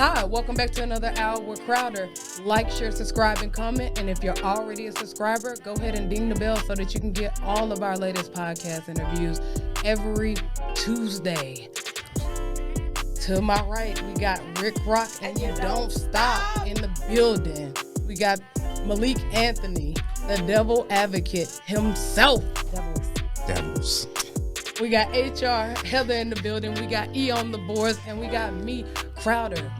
Hi, welcome back to another hour with Crowder. Like, share, subscribe, and comment. And if you're already a subscriber, go ahead and ding the bell so that you can get all of our latest podcast interviews every Tuesday. To my right, we got Rick Rock and You Don't Stop in the building. We got Malik Anthony, the devil advocate himself. Devils. We got HR Heather in the building. We got E on the boards, and we got me, Crowder.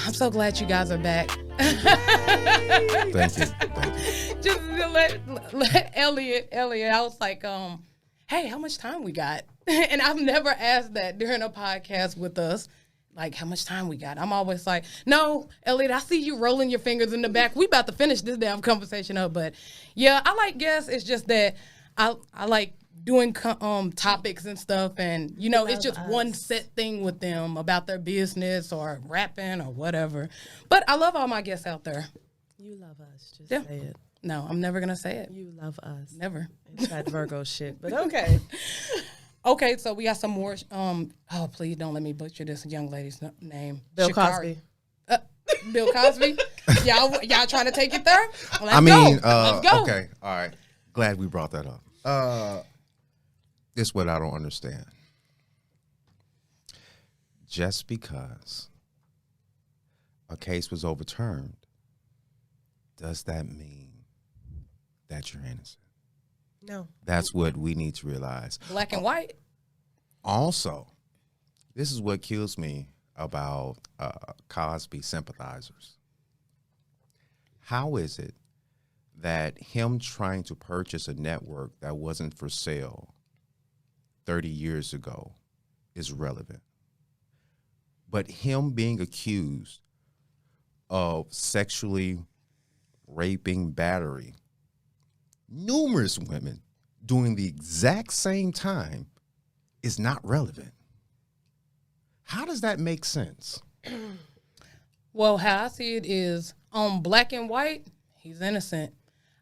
I'm so glad you guys are back. Thank you. Just to let Elliot, I was like, hey, how much time we got? And I've never asked that during a podcast with us. Like, how much time we got? I'm always like, no, Elliot, I see you rolling your fingers in the back. We about to finish this damn conversation up. But, yeah, I like guests. It's just that I like doing topics and stuff, and it's just one set thing with them about their business or rapping or whatever. But I love all my guests out there. You love us. Just Yeah. say it. No, I'm never gonna say it. You love us. Never. It's that Virgo shit, but okay. Okay, so we got some more. Oh, please don't let me butcher this young lady's name. Bill Sha'Carri. Cosby. Bill Cosby. y'all trying to take it there? Let's go. Okay, all right. Glad we brought that up. This is what I don't understand. Just because a case was overturned, does that mean that you're innocent? No. That's what we need to realize. Black and white. Also, this is what kills me about Cosby sympathizers. How is it that him trying to purchase a network that wasn't for sale 30 years ago is relevant, but him being accused of sexually raping, battery numerous women during the exact same time is not relevant? How does that make sense? Well, how I see it is on black and white, he's innocent.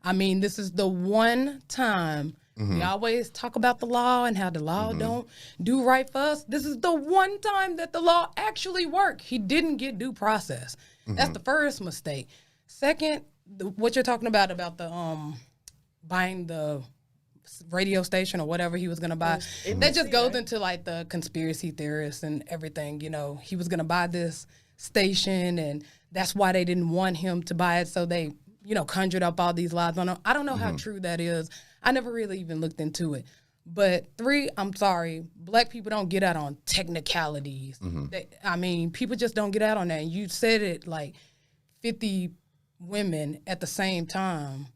I mean, this is the one time we always talk about the law and how the law don't do right for us. This is the one time that the law actually worked. He didn't get due process. That's the first mistake. Second, what you're talking about the buying the radio station or whatever he was going to buy, that just goes into like the conspiracy theorists and everything. He was going to buy this station, and that's why they didn't want him to buy it. So they, conjured up all these lies on him. I don't know how true that is. I never really even looked into it. But 3, I'm sorry, black people don't get out on technicalities. People just don't get out on that. And you said it like 50 women at the same time.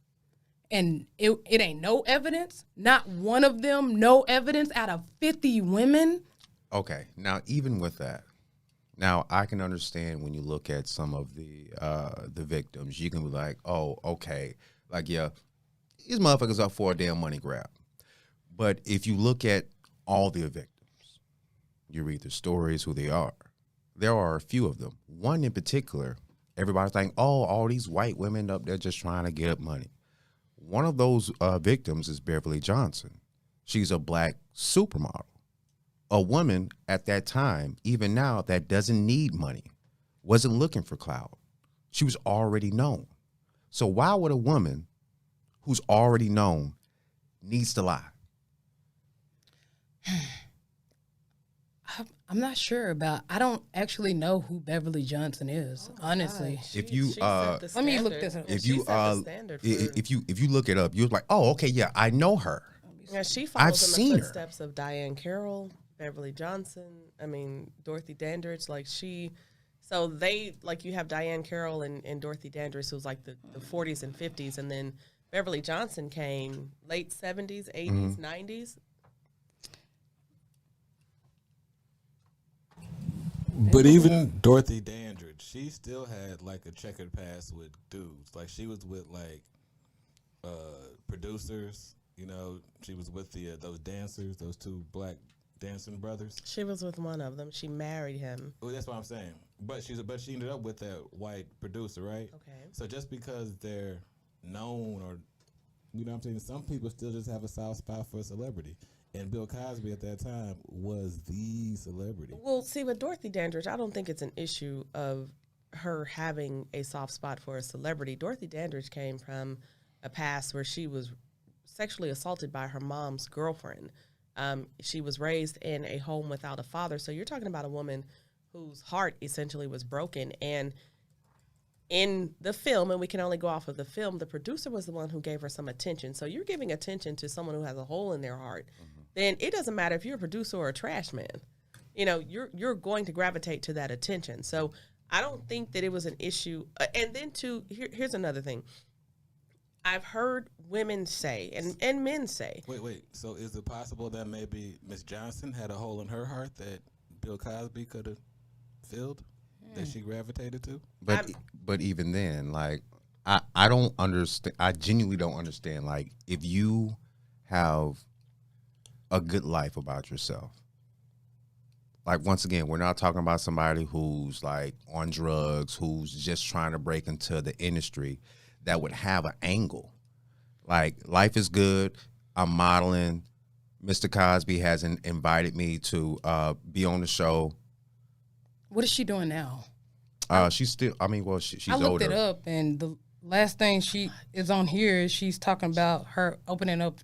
And it ain't no evidence. Not one of them, no evidence out of 50 women. Okay, now even with that, now I can understand when you look at some of the victims, you can be like, oh, okay, like, yeah, these motherfuckers up for a damn money grab. But if you look at all the victims, you read their stories, who they are. There are a few of them. One in particular, everybody's like, oh, all these white women up there just trying to get money. One of those victims is Beverly Johnson. She's a black supermodel. A woman at that time, even now, that doesn't need money, wasn't looking for clout. She was already known. So why would a woman who's already known needs to lie? I'm not sure about. I don't actually know who Beverly Johnson is, honestly. If you let me look this up. if you look it up, you're like, oh, okay, yeah, I know her. Yeah, she follows I've seen in the her. footsteps of Diane Carroll, Beverly Johnson. Dorothy Dandridge. So they, you have Diane Carroll and Dorothy Dandridge, who was like the 40s and 50s, and then Beverly Johnson came late 70s, 80s, 90s. But even Dorothy Dandridge, she still had like a checkered past with dudes. Like she was with producers. She was with those dancers, those 2 black dancing brothers. She was with one of them. She married him. Well, that's what I'm saying. But she ended up with that white producer, right? Okay. So just because they're known, or what I'm saying, some people still just have a soft spot for a celebrity. And Bill Cosby at that time was the celebrity. Well, see, with Dorothy Dandridge, I don't think it's an issue of her having a soft spot for a celebrity. Dorothy Dandridge came from a past where she was sexually assaulted by her mom's girlfriend. She was raised in a home without a father. So you're talking about a woman whose heart essentially was broken. And in the film, and we can only go off of the film, the producer was the one who gave her some attention. So you're giving attention to someone who has a hole in their heart. Then it doesn't matter if you're a producer or a trash man. You know, you're going to gravitate to that attention. So I don't think that it was an issue. And then here's another thing. I've heard women say and men say. Wait. So is it possible that maybe Miss Johnson had a hole in her heart that Bill Cosby could have filled, that she gravitated to? But even then, like, I don't understand. I genuinely don't understand. Like, if you have a good life about yourself, like, once again, we're not talking about somebody who's like on drugs, who's just trying to break into the industry, that would have an angle. Like, life is good. I'm modeling. Mr. Cosby hasn't invited me to be on the show. What is she doing now? She's still, I mean, well, she's I looked older. it up, and the last thing she is on here is she's talking about her opening up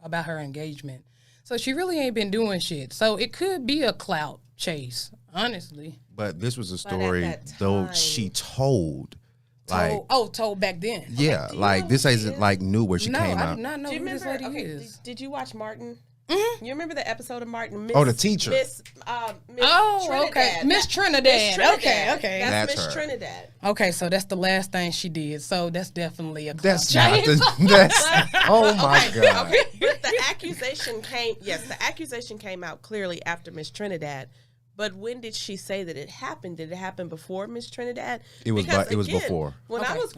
about her engagement. So she really ain't been doing shit. So it could be a clout chase, honestly. But this was a at story, that though, time- she told. Like, told back then. yeah, do you like, know this who she isn't is? like new where she No, came I out. do not know Do you who this remember? lady Okay, is. did you watch Martin? Mm-hmm. You remember the episode of Martin? Oh, the teacher. Miss Oh, Trinidad. okay. Miss Trinidad. Okay. That's That's Miss her. Trinidad. Okay, so that's the last thing she did. So that's definitely a clout That's not chase. that's, oh my God. Okay, but the accusation came out clearly after Miss Trinidad. But when did she say that it happened? Did it happen before Miss Trinidad? It was Because, it was before. When Okay, I was it was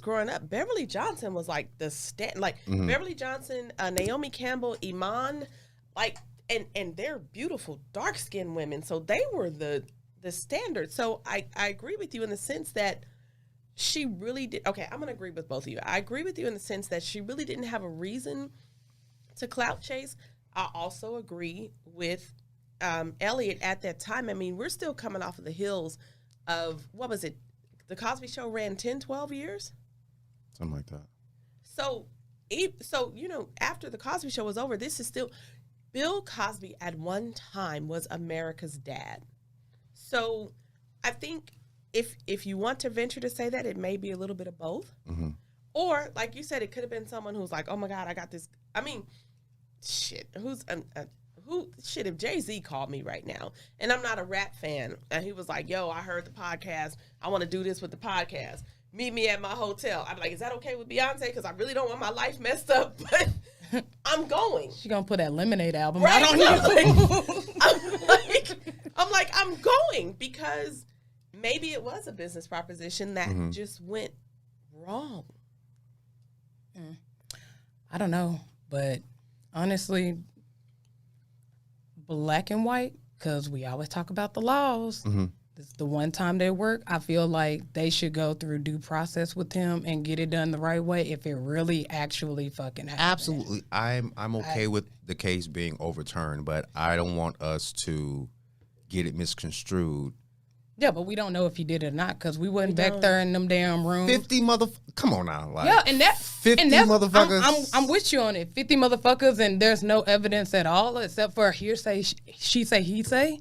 growing before. up, Beverly Johnson was like the Mm-hmm. Beverly Johnson, Naomi Campbell, Iman, like, and they're beautiful dark skinned women. So they were the standard. So I agree with you in the sense that she really did. Okay, I'm gonna agree with both of you. I agree with you in the sense that she really didn't have a reason to clout chase. I also agree with Elliot at that time. I mean, we're still coming off of the heels of, what was it? The Cosby Show ran 10, 12 years? Something like that. So, you know, after the Cosby Show was over, this is still, Bill Cosby at one time was America's dad. So I think if you want to venture to say that, it may be a little bit of both. Mm-hmm. Or, like you said, it could have been someone who's like, oh my God, I got this. I mean, shit, if Jay-Z called me right now and I'm not a rap fan and he was like, yo, I heard the podcast, I want to do this with the podcast, meet me at my hotel, I'm like, is that okay with Beyonce? Because I really don't want my life messed up, but I'm going. She gonna put that Lemonade album Right? out on you. I'm like, I'm going, because maybe it was a business proposition that just went wrong. I don't know, but honestly, black and white, because we always talk about the laws. This is the one time they work. I feel like they should go through due process with him and get it done the right way if it really actually fucking happens. Absolutely. I'm okay with the case being overturned, but I don't want us to get it misconstrued. Yeah, but we don't know if he did it or not because we wasn't back there in them damn rooms. 50 come on now. Like, Yeah, and that 50 and that's, motherfuckers. I'm with you on it. 50 motherfuckers, and there's no evidence at all except for hearsay, she say, he say.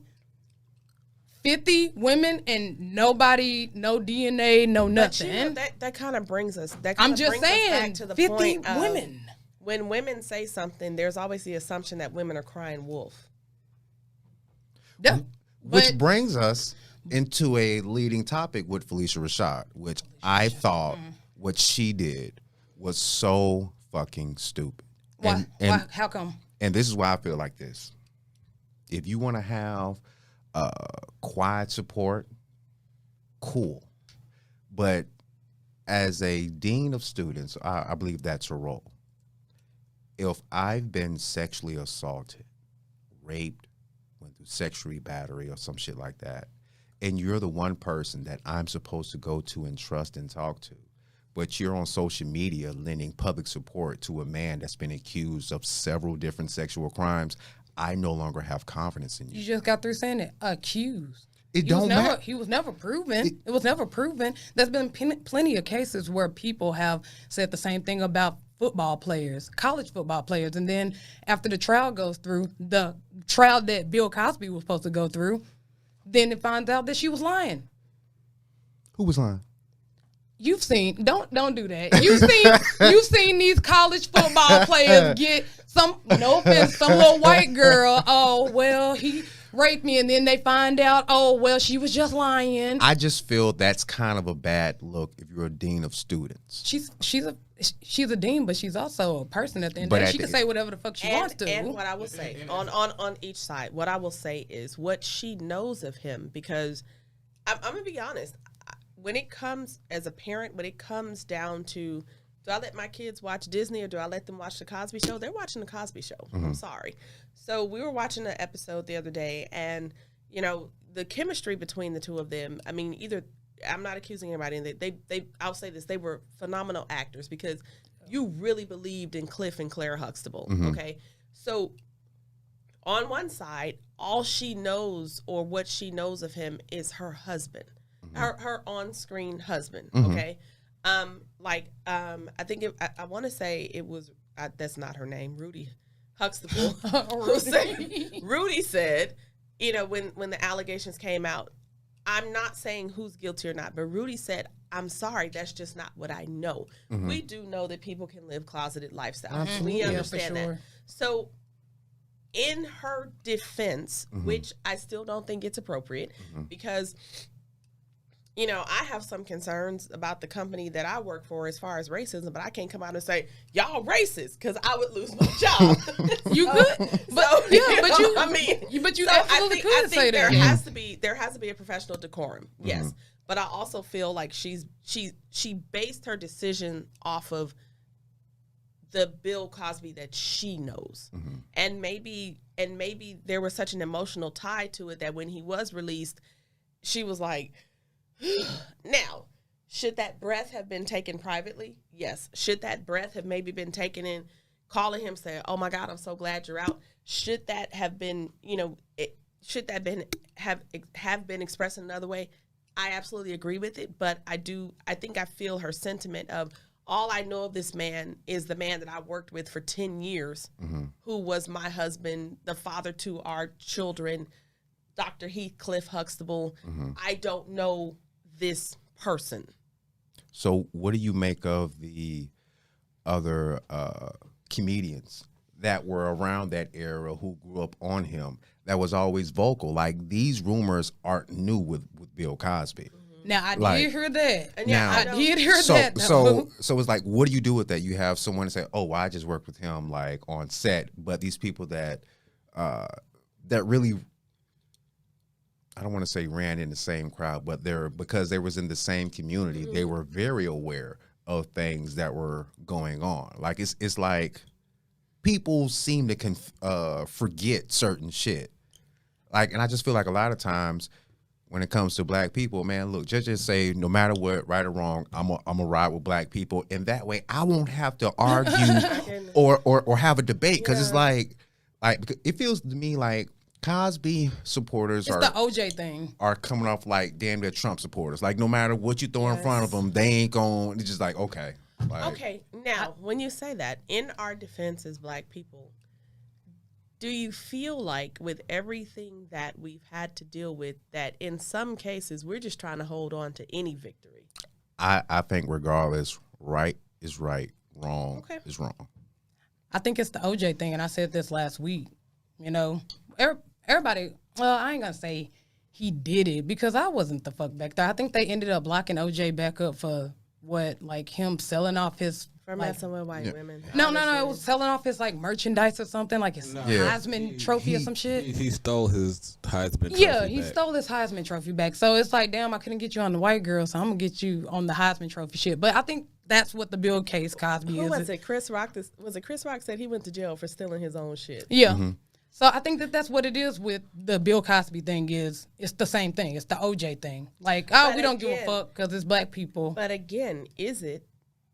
50 women and nobody, no DNA, no nothing. But you know, that kind of brings us. I'm just saying, back to the 50 point of, women. When women say something, there's always the assumption that women are crying wolf. Yeah, Which but- brings us into a leading topic with Felicia Rashad, which I thought what she did was so fucking stupid. Why? And How come? And this is why I feel like this. If you want to have quiet support, cool. But as a dean of students, I believe that's her role. If I've been sexually assaulted, raped, went through sexual battery or some shit like that, and you're the one person that I'm supposed to go to and trust and talk to, but you're on social media lending public support to a man that's been accused of several different sexual crimes, I no longer have confidence in you. You just got through saying it. Accused. It don't matter. He was never proven. It was never proven. There's been plenty of cases where people have said the same thing about football players, college football players, and then after the trial goes through, the trial that Bill Cosby was supposed to go through, then it finds out that she was lying. Who was lying? You've seen don't do that. You've seen these college football players get some little white girl. Oh well, he raped me, and then they find out. Oh well, she was just lying. I just feel that's kind of a bad look if you're a dean of students. She's a dean, but she's also a person at the end of the day. She can say whatever the fuck she wants to. And what I will say on each side, what I will say is what she knows of him, because I'm gonna be honest. When it comes as a parent, when it comes down to, do I let my kids watch Disney or do I let them watch the Cosby Show? They're watching the Cosby Show. I'm sorry. So we were watching an episode the other day, and the chemistry between the two of them. I mean, I'm not accusing anybody. I'll say this: they were phenomenal actors, because you really believed in Cliff and Claire Huxtable. Okay, so on one side, all she knows or what she knows of him is her husband. Her on-screen husband, okay? I think I want to say it was, that's not her name, Rudy Huxtable. Rudy said, when the allegations came out, I'm not saying who's guilty or not, but Rudy said, I'm sorry, that's just not what I know. We do know that people can live closeted lifestyles. We understand that. So in her defense, which I still don't think it's appropriate, because I have some concerns about the company that I work for as far as racism, but I can't come out and say, y'all racist, because I would lose my job. You could, but you absolutely could say that. There has to be a professional decorum, yes. But I also feel like she based her decision off of the Bill Cosby that she knows. And maybe there was such an emotional tie to it that when he was released, she was like, now, should that breath have been taken privately? Yes. Should that breath have maybe been taken in, calling him, saying, "Oh my God, I'm so glad you're out"? Should that have been, should that have been expressed in another way? I absolutely agree with it, but I think I feel her sentiment of, all I know of this man is the man that I worked with for 10 years, who was my husband, the father to our children, Dr. Heathcliff Huxtable. I don't know this person. So what do you make of the other comedians that were around that era who grew up on him that was always vocal? Like, these rumors aren't new with Bill Cosby. Now, I did hear that. I did hear that. So it's like, what do you do with that? You have someone say, "Oh, well, I just worked with him like on set," but these people that really, I don't want to say ran in the same crowd, but because they was in the same community, they were very aware of things that were going on. Like, it's like people seem to forget certain shit. Like, and I just feel like a lot of times when it comes to black people, man, look, just say, no matter what, right or wrong, I'm a ride with black people, and that way I won't have to argue or have a debate, because it's like it feels to me like Cosby supporters the OJ thing are coming off like damn near Trump supporters. Like, no matter what you throw in front of them, they ain't going. It's just like, okay. Okay, now when you say that, in our defense as black people, do you feel like with everything that we've had to deal with, that in some cases we're just trying to hold on to any victory? I think regardless, right is right, wrong is wrong. I think it's the OJ thing, and I said this last week. Everybody, well, I ain't gonna say he did it, because I wasn't the fuck back there. I think they ended up locking OJ back up for him selling off his, for messing with white women. No, it was selling off his merchandise or something, like his Heisman trophy or some shit. He stole his Heisman trophy. Yeah, he stole his Heisman trophy back. So it's like, damn, I couldn't get you on the white girl, so I'm gonna get you on the Heisman trophy shit. But I think that's what the Bill Case Cosby is. Who was it? Chris Rock. Was it Chris Rock said he went to jail for stealing his own shit? Yeah. So I think that's what it is with the Bill Cosby thing. It's the same thing. It's the OJ thing. Like, we don't give a fuck because it's black people. But again, is it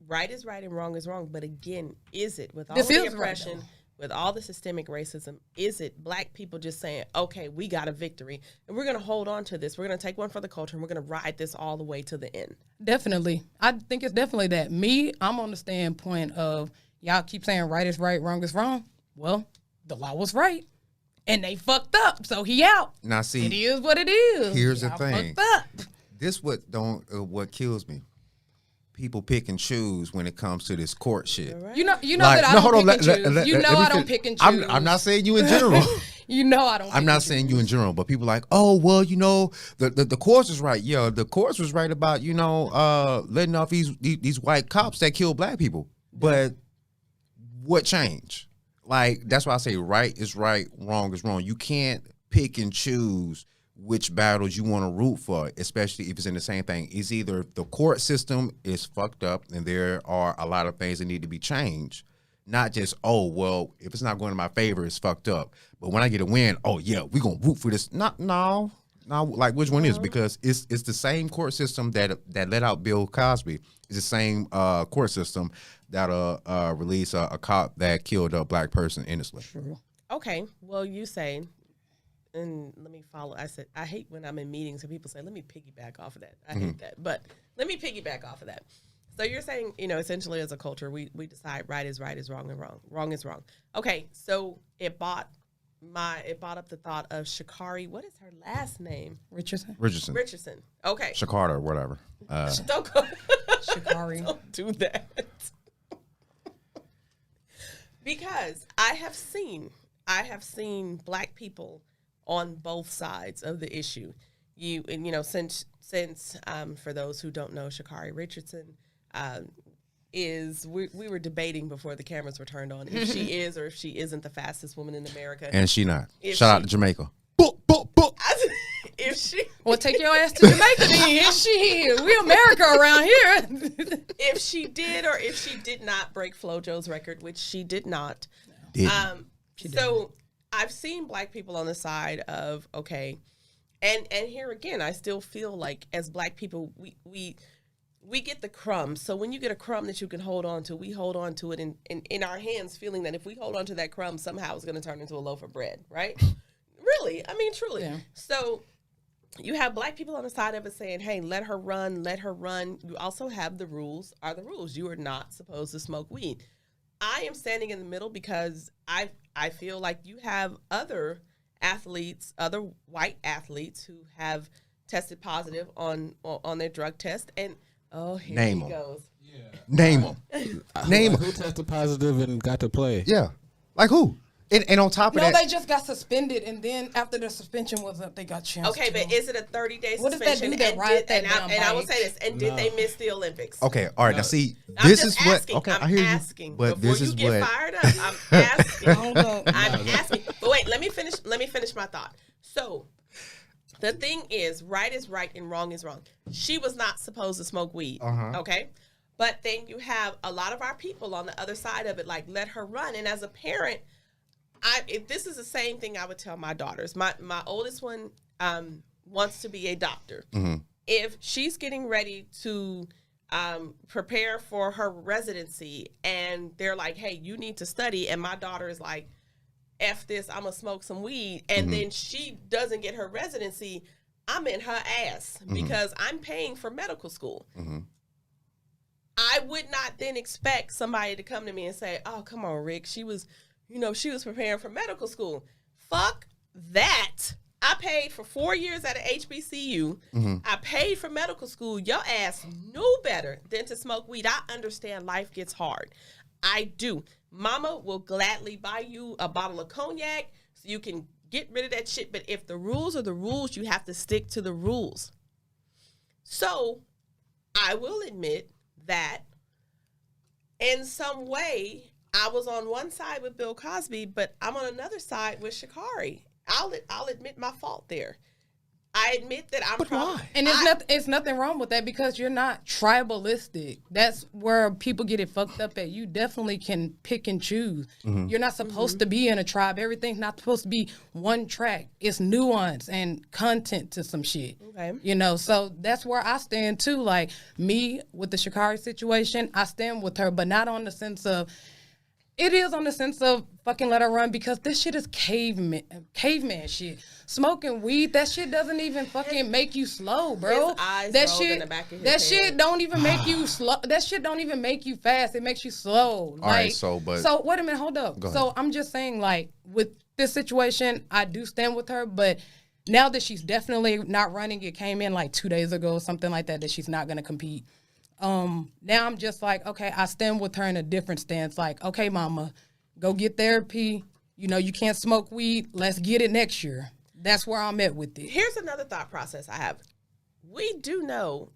right is right and wrong is wrong. But again, is it with all This the is right, oppression, though. with all the systemic racism, is it black people just saying, okay, we got a victory and we're going to hold on to this. We're going to take one for the culture and we're going to ride this all the way to the end. Definitely. I think it's definitely that. Me, I'm on the standpoint of y'all keep saying right is right, wrong is wrong. Well, the law was right. And they fucked up. So he out. Now see, It is what it is. here's the Y'all thing. fucked up. This what kills me. People pick and choose when it comes to this court shit. Right? You know Like, that I no, don't hold on, pick and let- choose. let- You let know me I don't fin- pick and choose. I'm not saying you in general. You know I don't pick I'm not and saying choose. you in general, but people like, oh, well, you know, the courts was right. Yeah, the courts was right about, you know, letting off these white cops that kill black people. But what changed? Like, that's why I say right is right, wrong is wrong. You can't pick and choose which battles you want to root for, especially if it's in the same thing. It's either the court system is fucked up and there are a lot of things that need to be changed. Not just, oh, well, if it's not going in my favor, it's fucked up. But when I get a win, oh, yeah, we're going to root for this. No, like which one is? Because it's the same court system that let out Bill Cosby. It's the same court system that release a cop that killed a black person innocently. Okay, well, you say, and let me follow. I said, I hate when I'm in meetings and people say, let me piggyback off of that. I hate that. But let me piggyback off of that. So you're saying, you know, essentially as a culture, we decide right is wrong and wrong is wrong. Okay, so it brought up the thought of Sha'Carri. What is her last name? Richardson. Richardson. Okay. Sha'Carri or whatever. Don't go. Sha'Carri. Don't do that. Because I have seen black people on both sides of the issue. Since for those who don't know, Sha'Carri Richardson we were debating before the cameras were turned on if she is or if she isn't the fastest woman in America. And she not. If Shout out she- to Jamaica. Boop, boop, boop. If she Well, take your ass to Jamaica then. Here she is. We America around here. if she did or if she did not break FloJo's record, which she did not. Didn't. So I've seen black people on the side of, okay, and here again, I still feel like as black people, we get the crumbs. So when you get a crumb that you can hold on to, we hold on to it in our hands, feeling that if we hold on to that crumb, somehow it's going to turn into a loaf of bread, right? Really, I mean, truly. Yeah. So you have black people on the side of it saying, hey, let her run, let her run. You also have the rules are the rules. You are not supposed to smoke weed. I am standing in the middle because I feel like you have other athletes, other white athletes who have tested positive on their drug test. And, oh, here Name he 'em. goes. Yeah. Name them. Name Who them. tested positive and got to play? Yeah. Like who? And on top of No, that, they just got suspended, and then after the suspension was up, they got chance. Okay, but is it a 30-day suspension? What does that do that ride that damn and I will bike? say this, and did they miss the Olympics? okay, all right. Now see, I'm this just is what. asking. Okay, I'm I hear asking. you. But Before this you is get what. fired up, I'm asking. Hold up. I'm asking. But wait, let me finish my thought. So the thing is right and wrong is wrong. She was not supposed to smoke weed. Okay? But then you have a lot of our people on the other side of it, like, let her run. And as a parent, if this is the same thing I would tell my daughters. My oldest one wants to be a doctor. Mm-hmm. If she's getting ready to prepare for her residency and they're like, hey, you need to study, and my daughter is like, F this, I'm gonna smoke some weed, and then she doesn't get her residency, I'm in her ass because I'm paying for medical school. I would not then expect somebody to come to me and say, oh, come on, Rick, she was preparing for medical school. Fuck that. I paid for 4 years at a HBCU. I paid for medical school. Your ass knew better than to smoke weed. I understand life gets hard. I do. Mama will gladly buy you a bottle of cognac so you can get rid of that shit. But if the rules are the rules, you have to stick to the rules. So I will admit that in some way, I was on one side with Bill Cosby, but I'm on another side with Sha'Carri. I'll admit my fault there. I admit that I'm probably. And it's nothing wrong with that because you're not tribalistic. That's where people get it fucked up at. You definitely can pick and choose. You're not supposed to be in a tribe. Everything's not supposed to be one track. It's nuance and content to some shit. Okay. You know, so that's where I stand too. Like me with the Sha'Carri situation, I stand with her, but not on the sense of. It is on the sense of fucking let her run because this shit is caveman shit. Smoking weed, that shit doesn't even fucking make you slow, bro. His eyes that rolled shit, in the back of his that head. shit don't even make you slow. That shit don't even make you fast. It makes you slow. All right, so wait a minute, hold up. So I'm just saying, like with this situation, I do stand with her, but now that she's definitely not running, it came in like 2 days ago, something like that she's not gonna compete. Now I'm just like, okay, I stand with her in a different stance. Like, okay, mama, go get therapy. You know, you can't smoke weed. Let's get it next year. That's where I'm at with it. Here's another thought process I have. We do know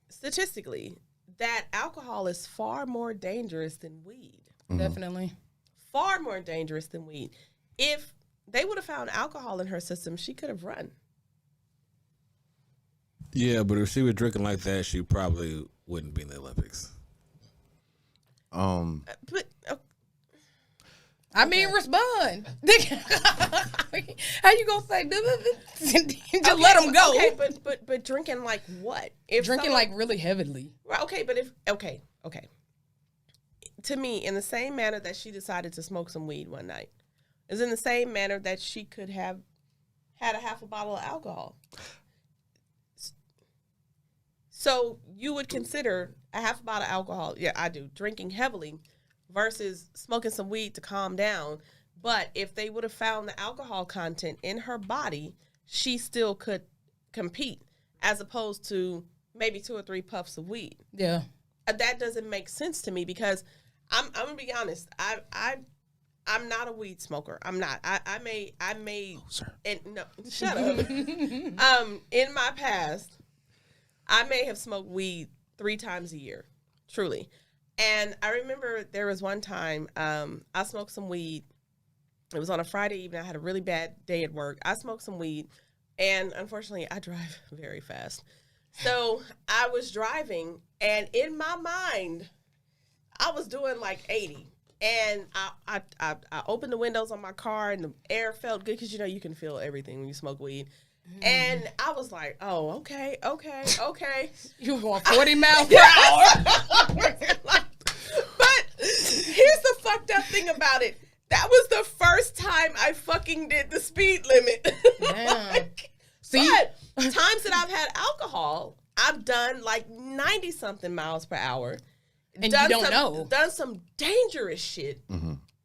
statistically that alcohol is far more dangerous than weed. Definitely. Far more dangerous than weed. If they would have found alcohol in her system, she could have run. Yeah, but if she were drinking like that, she probably wouldn't be in the Olympics. But I mean, respond. How you gonna say? Just let them go. Okay, but drinking like what? If Drinking like really heavily. Well, okay, but if okay. To me, in the same manner that she decided to smoke some weed one night, is in the same manner that she could have had a half a bottle of alcohol. So you would consider a half a bottle of alcohol, yeah, I do, drinking heavily versus smoking some weed to calm down. But if they would have found the alcohol content in her body, she still could compete as opposed to maybe 2 or 3 puffs of weed. Yeah. That doesn't make sense to me because I'm going to be honest. I'm not a weed smoker. I'm not. I may. Oh, sir. And no, shut up. In my past, I may have smoked weed 3 times a year, truly. And I remember there was one time I smoked some weed. It was on a Friday evening. I had a really bad day at work. I smoked some weed, and unfortunately, I drive very fast. So I was driving, and in my mind, I was doing like 80. And I opened the windows on my car, and the air felt good because, you know, you can feel everything when you smoke weed. And I was like, oh, okay. You were going 40 miles per hour. But here's the fucked up thing about it. That was the first time I fucking did the speed limit. See? But times that I've had alcohol, I've done like 90-something miles per hour. And you don't know. Done some dangerous shit.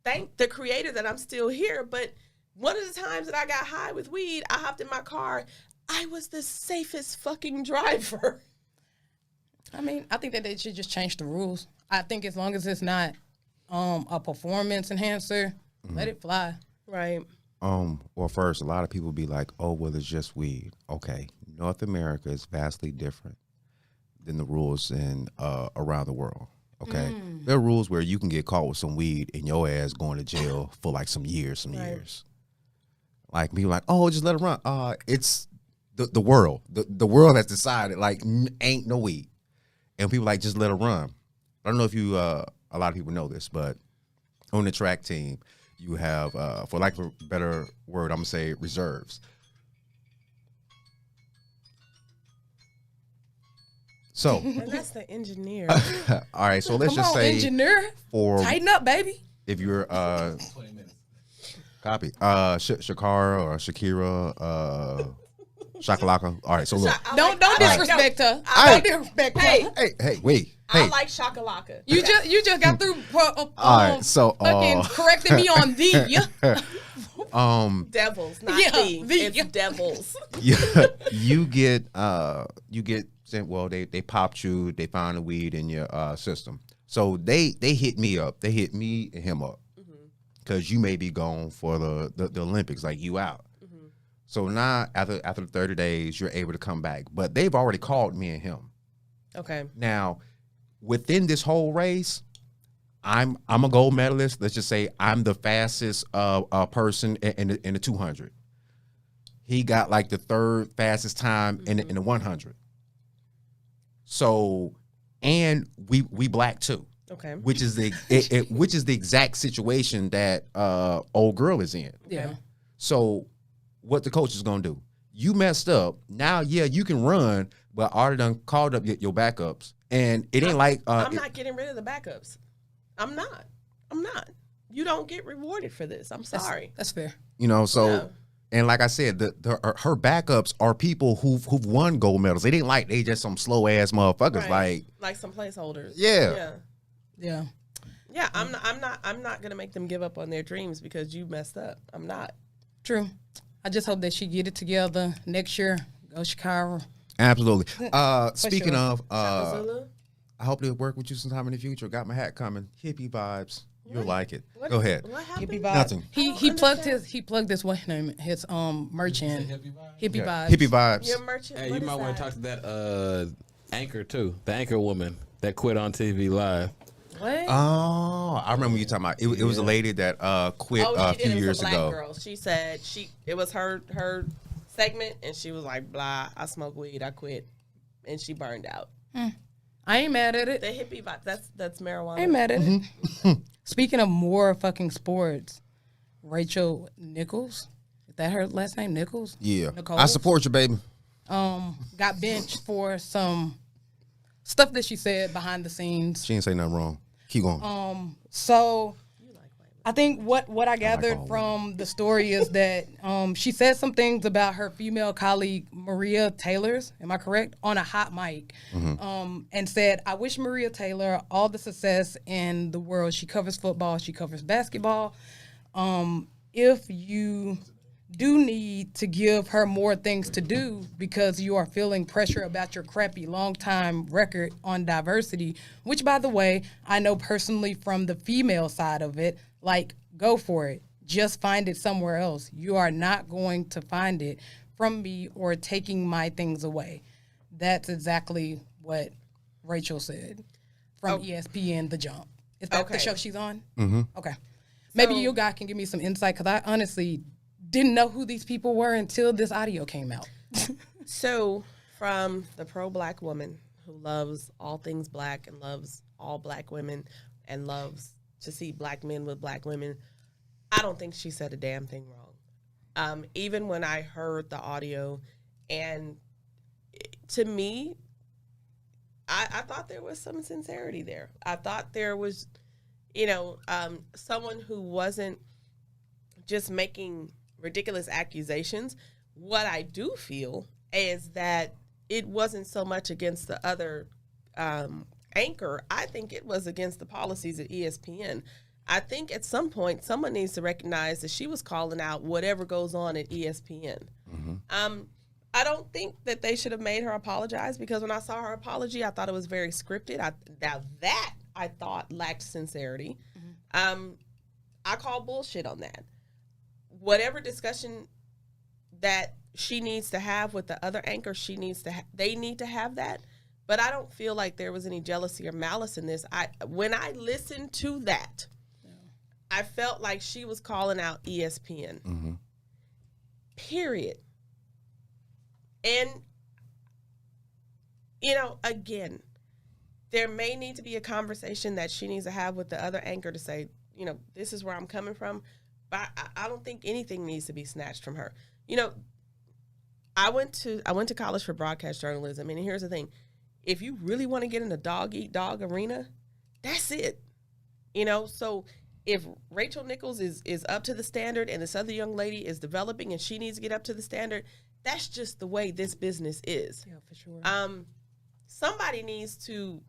Thank the creator that I'm still here. But one of the times that I got high with weed, I hopped in my car. I was the safest fucking driver. I mean, I think that they should just change the rules. I think as long as it's not a performance enhancer, let it fly. Right. Well, first, a lot of people be like, oh, well, it's just weed. Okay. North America is vastly different than the rules in around the world. Okay. There are rules where you can get caught with some weed and your ass going to jail for like some years. Like people like, oh, just let it run. It's the world. The world has decided like ain't no weed. And people like just let it run. I don't know if you a lot of people know this, but on the track team, you have for lack of a better word, I'm gonna say reserves. So and that's the engineer. all right, so let's just say engineer, for tighten up, baby. If you're 20 minutes. Copy. Sha'Carri or Sha'Kira, Shakalaka. All right, so look. Don't disrespect her. Don't disrespect her. Hey, wait. Hey. I like Shakalaka. You just got through all right, so fucking correcting me on the devils, not the. It's devils. You get sent. Well, they popped you. They found the weed in your system. So they hit me up. They hit me and him up because you may be gone for the Olympics. Like you out. So now after the 30 days, you're able to come back. But they've already called me and him. Okay. Now, within this whole race, I'm a gold medalist. Let's just say I'm the fastest person in the 200. he got like the third fastest time in the 100. So, and we black too. Okay. Which is the which is the exact situation that old girl is in. Yeah. So what the coach is gonna do? You messed up. Now, yeah, you can run, but already done called up your backups, and it ain't like I'm not getting rid of the backups. I'm not. You don't get rewarded for this. I'm sorry. That's fair. you know. So. Yeah. And like I said, her backups are people who've won gold medals. It ain't like they just some slow ass motherfuckers. Like some placeholders. Yeah. Yeah. I'm not gonna make them give up on their dreams because you messed up. I'm not. True. I just hope that she get it together next year. Go Sha'Carri. Absolutely. Speaking sure. of, Shaka Zulu? I hope to work with you sometime in the future. Got my hat coming. Hippie vibes. You'll like it. What- Go ahead. What happened? Hippie vibes. Nothing. He plugged his what name his merch in. Hippie vibes. Hippie vibes. Your merchant. Hey, what you is might want to that? talk to that anchor too, the anchor woman that quit on TV live. What? Oh, I remember you talking about it was a lady that quit Oh, a she few did. It was years a black ago. girl. She said it was her segment, and she was like, "Blah, I smoke weed, I quit," and she burned out. I ain't mad at it. The hippie vibe. That's marijuana. I ain't mad at it. Speaking of more fucking sports, Rachel Nichols, is that her last name? Nichols? Yeah, Nichols? I support you, baby. Got benched for some stuff that she said behind the scenes. She didn't say nothing wrong. Keep going. So I think what I gathered all from the story is that she said some things about her female colleague Maria Taylor's, am I correct, on a hot mic, and said, "I wish Maria Taylor all the success in the world. She covers football, she covers basketball. If you do need to give her more things to do because you are feeling pressure about your crappy long-time record on diversity," which, by the way, I know personally from the female side of it, like, go for it. Just find it somewhere else. You are not going to find it from me or taking my things away. That's exactly what Rachel said from ESPN The Jump. Is that the Okay. show she's on? Mm-hmm. Okay. Maybe you guys can give me some insight because I honestly didn't know who these people were until this audio came out. So, from the pro-black woman who loves all things black and loves all black women and loves to see black men with black women, I don't think she said a damn thing wrong. Even when I heard the audio, and to me, I thought there was some sincerity there. I thought there was, someone who wasn't just making ridiculous accusations. What I do feel is that it wasn't so much against the other anchor. I think it was against the policies at ESPN. I think at some point someone needs to recognize that she was calling out whatever goes on at ESPN. I don't think that they should have made her apologize, because when I saw her apology, I thought it was very scripted. Now that I thought lacked sincerity. I call bullshit on that. Whatever discussion that she needs to have with the other anchor, they need to have that. But I don't feel like there was any jealousy or malice in this. When I listened to that, I felt like she was calling out ESPN. Period. And, again, there may need to be a conversation that she needs to have with the other anchor to say, this is where I'm coming from. But I don't think anything needs to be snatched from her. I went to college for broadcast journalism, and here's the thing. If you really want to get in the dog-eat-dog arena, that's it. So if Rachel Nichols is up to the standard and this other young lady is developing and she needs to get up to the standard, that's just the way this business is. Yeah, for sure. Somebody needs to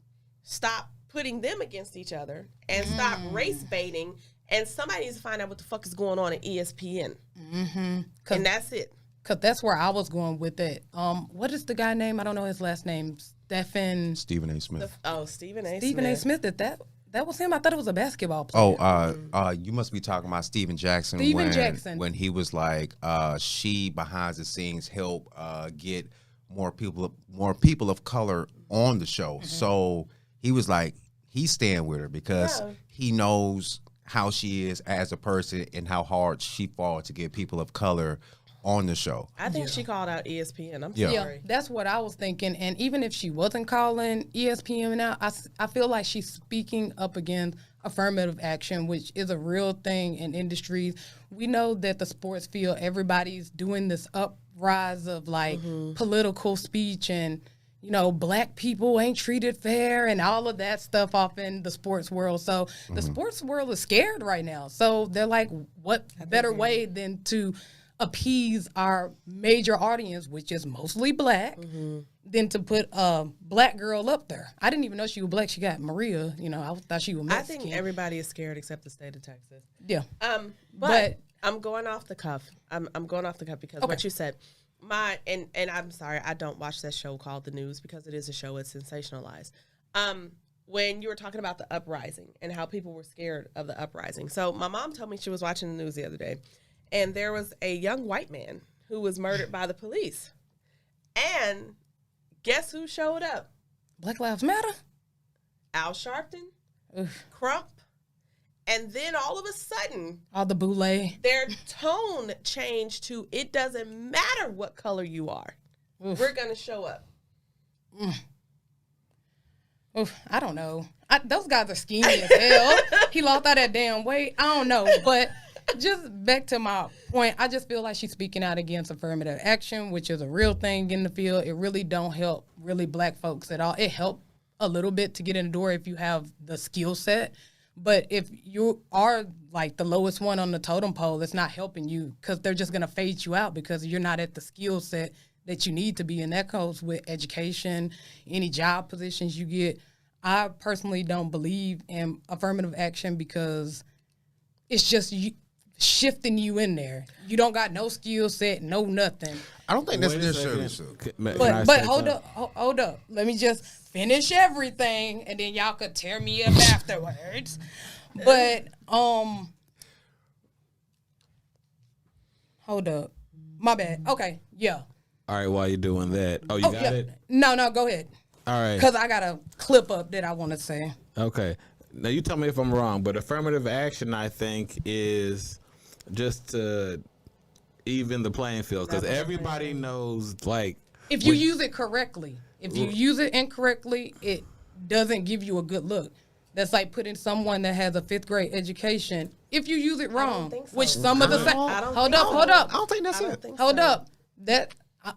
stop putting them against each other and stop race baiting, and somebody needs to find out what the fuck is going on at ESPN. And that's it. Because that's where I was going with it. What is the guy name? I don't know his last name. Stephen Stephen A. Smith. Stephen A. Stephen A. Smith. That was him? I thought it was a basketball player. You must be talking about Steven Jackson. Jackson. When he was like, she behind the scenes helped get more people of color on the show. So he was like, he's staying with her because he knows how she is as a person and how hard she fought to get people of color on the show. I think she called out ESPN. I'm Yeah. sorry. Yeah, that's what I was thinking. And even if she wasn't calling ESPN out, I feel like she's speaking up against affirmative action, which is a real thing in industries. We know that the sports field, everybody's doing this uprise of like political speech and, you know, black people ain't treated fair and all of that stuff off in the sports world. So the sports world is scared right now. So they're like, what better way than to appease our major audience, which is mostly black, than to put a black girl up there. I didn't even know she was black. She got Maria. You know, I thought she was Mexican. I think everybody is scared except the state of Texas. Yeah. But I'm going off the cuff. I'm going off the cuff because Okay. what you said. And I'm sorry, I don't watch that show called The News because it is a show, it's sensationalized. When you were talking about the uprising and how people were scared of the uprising. So my mom told me she was watching the news the other day, and there was a young white man who was murdered by the police. And guess who showed up? Black Lives Matter? Al Sharpton, Oof. Crump, and then all of a sudden, All the boule. their tone changed to, it doesn't matter what color you are. We're going to show up. Oof, I don't know. Those guys are scheming as hell. He lost all that damn weight. I don't know. But just back to my point, I just feel like she's speaking out against affirmative action, which is a real thing in the field. It really don't help really black folks at all. It helped a little bit to get in the door if you have the skill set. But if you are like the lowest one on the totem pole, it's not helping you because they're just going to fade you out because you're not at the skill set that you need to be. And that goes with education, any job positions you get. I personally don't believe in affirmative action because it's just shifting you in there. You don't got no skill set, no nothing. I don't think that's Wait a necessarily second. so. But hold up. Let me just finish everything, and then y'all could tear me up afterwards. But hold up, my bad. Okay, yeah. All right, while you're doing that, you got yeah. it. No, go ahead. All right. Because I got a clip up that I want to say. Okay. Now you tell me if I'm wrong, but affirmative action, I think, is just to even the playing field because everybody knows, like, If you use it correctly. If you use it incorrectly, it doesn't give you a good look. That's like putting someone that has a 5th grade education. If you use it wrong, think so. which some of the hold up. I don't think that's it. Hold up. That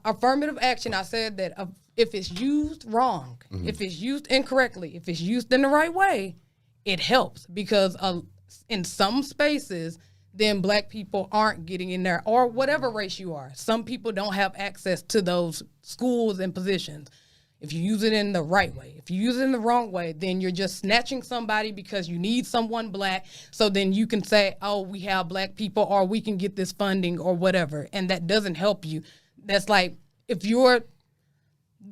affirmative action, I said that if it's used wrong, if it's used incorrectly, if it's used in the right way, it helps because in some spaces, then black people aren't getting in there or whatever race you are. Some people don't have access to those schools and positions. If you use it in the right way, if you use it in the wrong way, then you're just snatching somebody because you need someone black. So then you can say, oh, we have black people or we can get this funding or whatever. And that doesn't help you. That's like if you're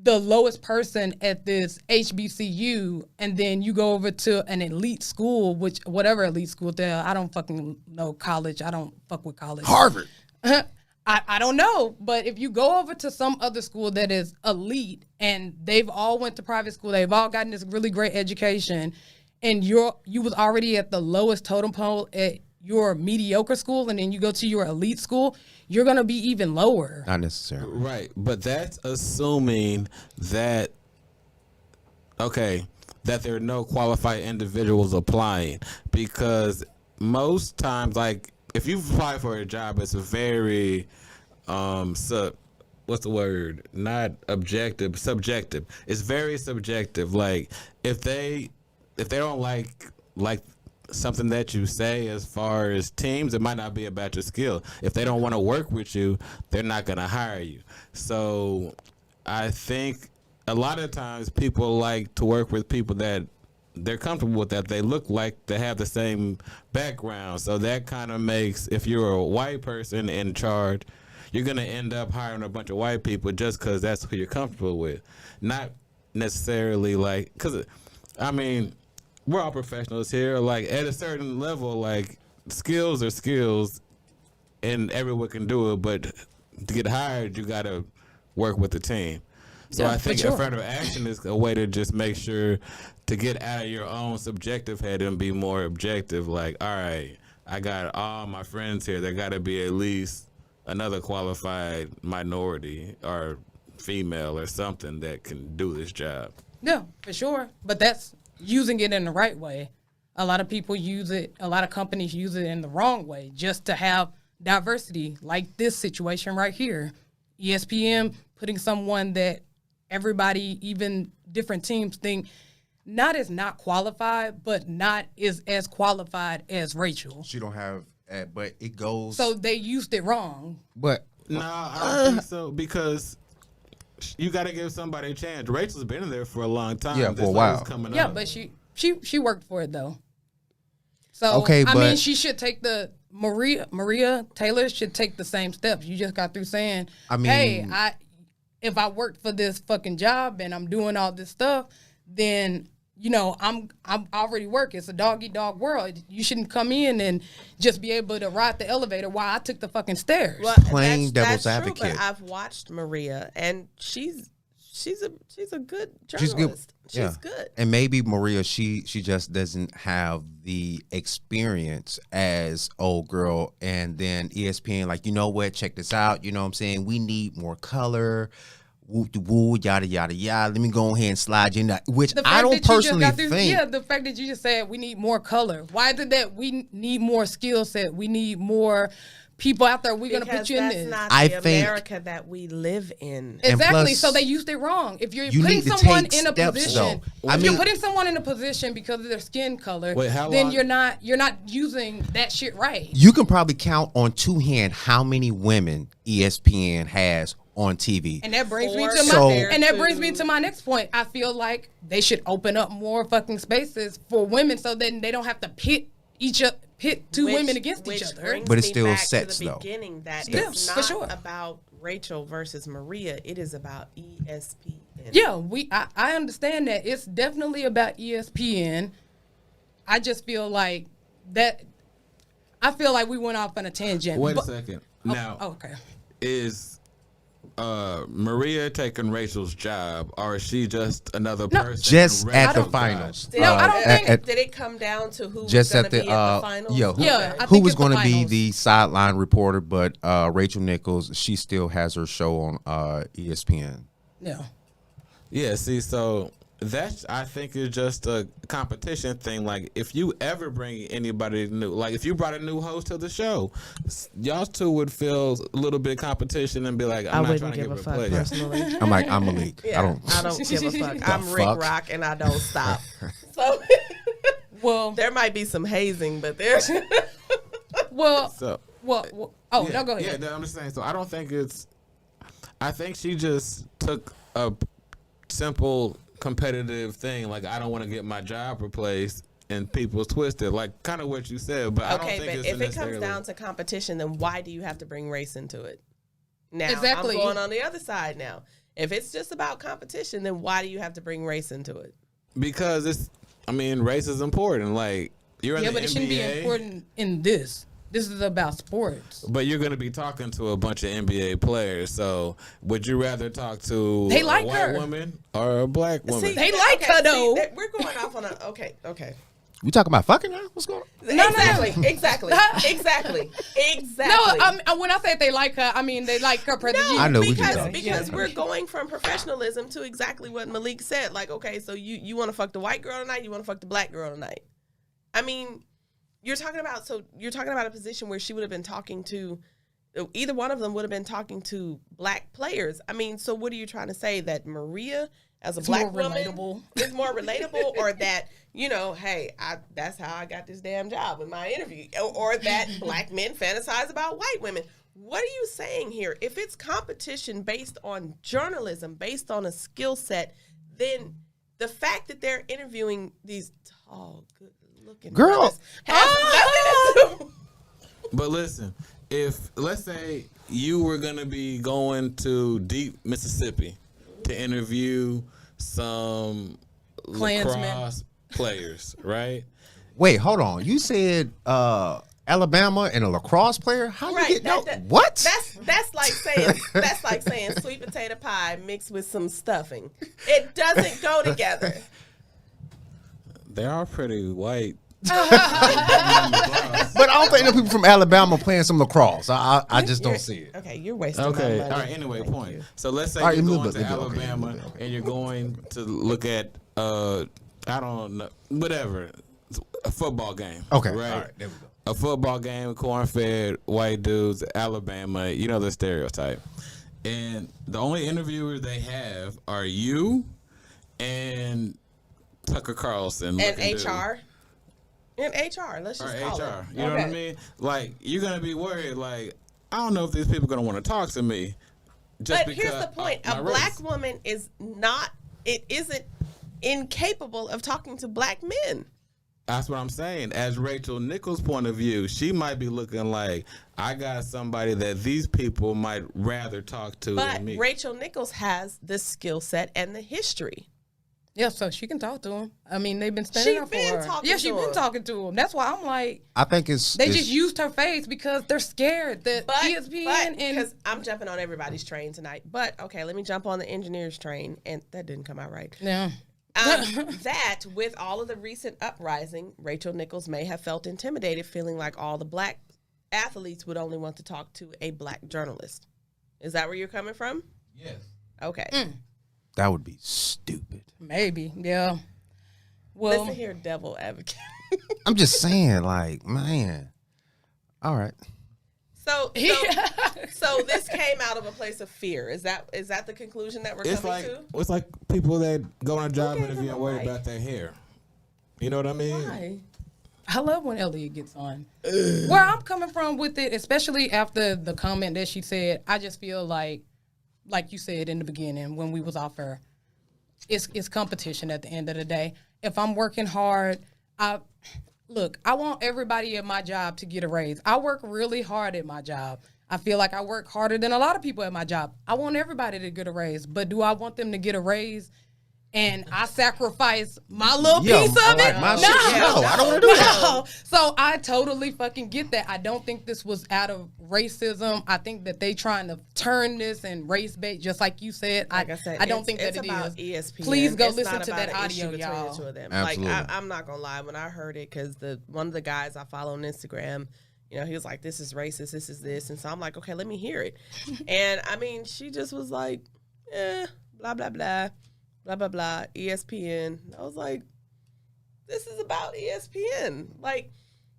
the lowest person at this HBCU and then you go over to an elite school, which whatever elite school there, I don't fucking know college. I don't fuck with college. Harvard. I don't know, but if you go over to some other school that is elite and they've all went to private school, they've all gotten this really great education, and you was already at the lowest totem pole at your mediocre school, and then you go to your elite school, you're gonna be even lower. Not necessarily. right. But that's assuming that, that there are no qualified individuals applying because most times, like, if you apply for a job, it's a very, what's the word? Not objective, subjective. It's very subjective. Like if they don't like something that you say as far as teams, it might not be about your skill. If they don't want to work with you, they're not going to hire you. So I think a lot of times people like to work with people that they're comfortable with, that they look like they have the same background. So that kind of makes, if you're a white person in charge, you're going to end up hiring a bunch of white people just because that's who you're comfortable with. Not necessarily like, because, I mean, we're all professionals here. Like, at a certain level, like, skills are skills and everyone can do it. But to get hired, you got to work with the team. So Yeah, I think for sure. affirmative action is a way to just make sure to get out of your own subjective head and be more objective. Like, all right, I got all my friends here. There got to be at least another qualified minority or female or something that can do this job. Yeah, for sure. But that's using it in the right way. A lot of people use it, a lot of companies use it in the wrong way just to have diversity, like this situation right here. ESPN putting someone that everybody, even different teams, think not as not qualified, but not is as qualified as Rachel. She don't have, but it goes. So they used it wrong. But No, I don't think so, because you got to give somebody a chance. Rachel's been in there for a long time. Yeah, for a while. Coming Yeah, up. but she worked for it though. So Okay, I mean, but- she should take the Maria Taylor should take the same steps. You just got through saying, I mean- hey, if I worked for this fucking job and I'm doing all this stuff, then you know I'm already work. It's a dog eat dog world. You shouldn't come in and just be able to ride the elevator while I took the fucking stairs. Well, Plain devil's that's advocate. True, but I've watched Maria, and she's a good journalist. she's good. She's good. And maybe Maria, she just doesn't have the experience as old girl. And then ESPN, like, you know what? Check this out. You know what I'm saying? We need more color. Woo, woo, yada yada yada. Let me go ahead and slide you in that. Which The I fact don't that you just personally got through, think. yeah, the fact that you just said we need more color. Why did that? We need more skill set. We need more people out there. We're gonna put you in that's this. not I the think- America that we live in. And Exactly. plus, So they used it wrong. If you're you putting need to someone take in a steps, position, though. I if you're mean- putting someone in a position because of their skin color, Wait, how then long- you're not using that shit right. You can probably count on two hands how many women ESPN has on TV. And that brings me Or to So- my next point. I feel like they should open up more fucking spaces for women so then they don't have to pit two women against each other. Brings But it me still back sets, to the though. beginning that Yeah, it's for not sure. about Rachel versus Maria. It is about ESPN. Yeah, I understand that. It's definitely about ESPN. I just feel like that. I feel like we went off on a tangent. Wait a but- second. Now, okay. is Maria taking Rachel's job, or is she just another person? Just in at the Rachel's job? finals. Did, No, I don't think- did it come down to who Just was at going to the be at the finals? yeah, Yeah, I who think was it's the going to be finals. the sideline reporter, but Rachel Nichols, she still has her show on ESPN. Yeah. Yeah, see, so that's, I think, is just a competition thing. Like, if you ever bring anybody new, like if you brought a new host to the show, y'all two would feel a little bit of competition and be like, I'm not trying to get replaced. personally. I'm like, I'm Malik. Yeah, I don't. give a fuck. I'm Rick fuck? Rock and I don't stop. So Well, there might be some hazing, but there's well, So, well. Oh, yeah, no, go ahead. Yeah, I'm just saying. So I don't think it's. I think she just took a simple competitive thing. Like, I don't want to get my job replaced, and people twist it. Like, kind of what you said, but I don't okay. think But it's if it necessarily. comes down to competition, then why do you have to bring race into it? Now Exactly. I'm going on the other side now. If it's just about competition, then why do you have to bring race into it? Because it's, I mean, race is important. Like, you're in Yeah, the but it shouldn't be NBA, important in this. This is about sports. but you're going to be talking to a bunch of NBA players. So, would you rather talk to They a like white her. woman or a black woman? They like her, though. We're going off on a okay. We talking about fucking now? What's going on? No. Exactly. No, when I say they like her, I mean they like her presence. No, I know what you're because, talking because we're going from professionalism to exactly what Malik said. Like, okay, so you want to fuck the white girl tonight, you want to fuck the black girl tonight. I mean, you're talking about a position where she would have been talking to, either one of them would have been talking to black players. I mean, so what are you trying to say, that Maria as a black more woman relatable. is more relatable, or that, you know, hey, that's how I got this damn job in my interview, or that black men fantasize about white women? What are you saying here? If it's competition based on journalism, based on a skill set, then the fact that they're interviewing these tall, good-looking Girl. brothers has nothing to do. But listen, if let's say you were gonna be going to deep Mississippi to interview some Klansmen. lacrosse players, right? Wait, hold on. You said Alabama and a lacrosse player? How you get no? What? That's like saying sweet potato pie mixed with some stuffing. It doesn't go together. They are pretty white But I don't think the people from Alabama playing some lacrosse. I just don't see it. Okay, you're wasting Okay. my All money. right. Anyway, Thank point. you. So let's say All right, you're leave going it, to leave it, okay, Alabama leave it, okay. and you're going to look at I don't know, whatever, a football game. Okay. Right. All right. There we go. A football game, corn-fed white dudes, Alabama. You know the stereotype. And the only interviewers they have are you and Tucker Carlson. And looking dude. HR. And HR. Let's Or just call HR. it. You know what I Okay. mean? Like, you're going to be worried, like, I don't know if these people are going to want to talk to me. Just But because here's the point: my a black race. woman is not. It isn't incapable of talking to black men. That's what I'm saying. As Rachel Nichols' point of view, she might be looking like, I got somebody that these people might rather talk to But than me. Rachel Nichols has the skill set and the history. Yeah, so she can talk to him. I mean, they've been standing She up for been her. talking Yeah, to she been him. talking to him. That's why I'm like, I think it's they just used her face because they're scared that ESPN and because I'm jumping on everybody's train tonight. But okay, let me jump on the engineers train, and that didn't come out right. yeah. That with all of the recent uprising, Rachel Nichols may have felt intimidated, feeling like all the black athletes would only want to talk to a black journalist. Is that where you're coming from? Yes. Okay. that would be stupid. Maybe, yeah. Well, Listen here, devil advocate. I'm just saying, like, man. All right. So this came out of a place of fear. Is that the conclusion that we're coming to? It's like people that go on a job Okay, interview and worry about their hair. You know what I mean? Why? I love when Elliot gets on. Where I'm coming from with it, especially after the comment that she said, I just feel like you said in the beginning when we was off air, it's competition at the end of the day. If I'm working hard, I want everybody at my job to get a raise. I work really hard at my job. I feel like I work harder than a lot of people at my job. I want everybody to get a raise, but do I want them to get a raise and I sacrifice my little piece of it? my No, shit. No, I don't want to do that. no. So I totally fucking get that. I don't think this was out of racism. I think that they trying to turn this and race bait, just like you said. Like I said, I don't think that it's it about is. ESPN. Please go It's listen not to about that an issue audio, between y'all. the two of them. Absolutely. Like I'm not gonna lie, when I heard it, because one of the guys I follow on Instagram, you know, he was like, "This is racist. This is this," and so I'm like, "Okay, let me hear it." And I mean, she just was like, blah blah blah, blah blah blah, ESPN. I was like, this is about ESPN. Like,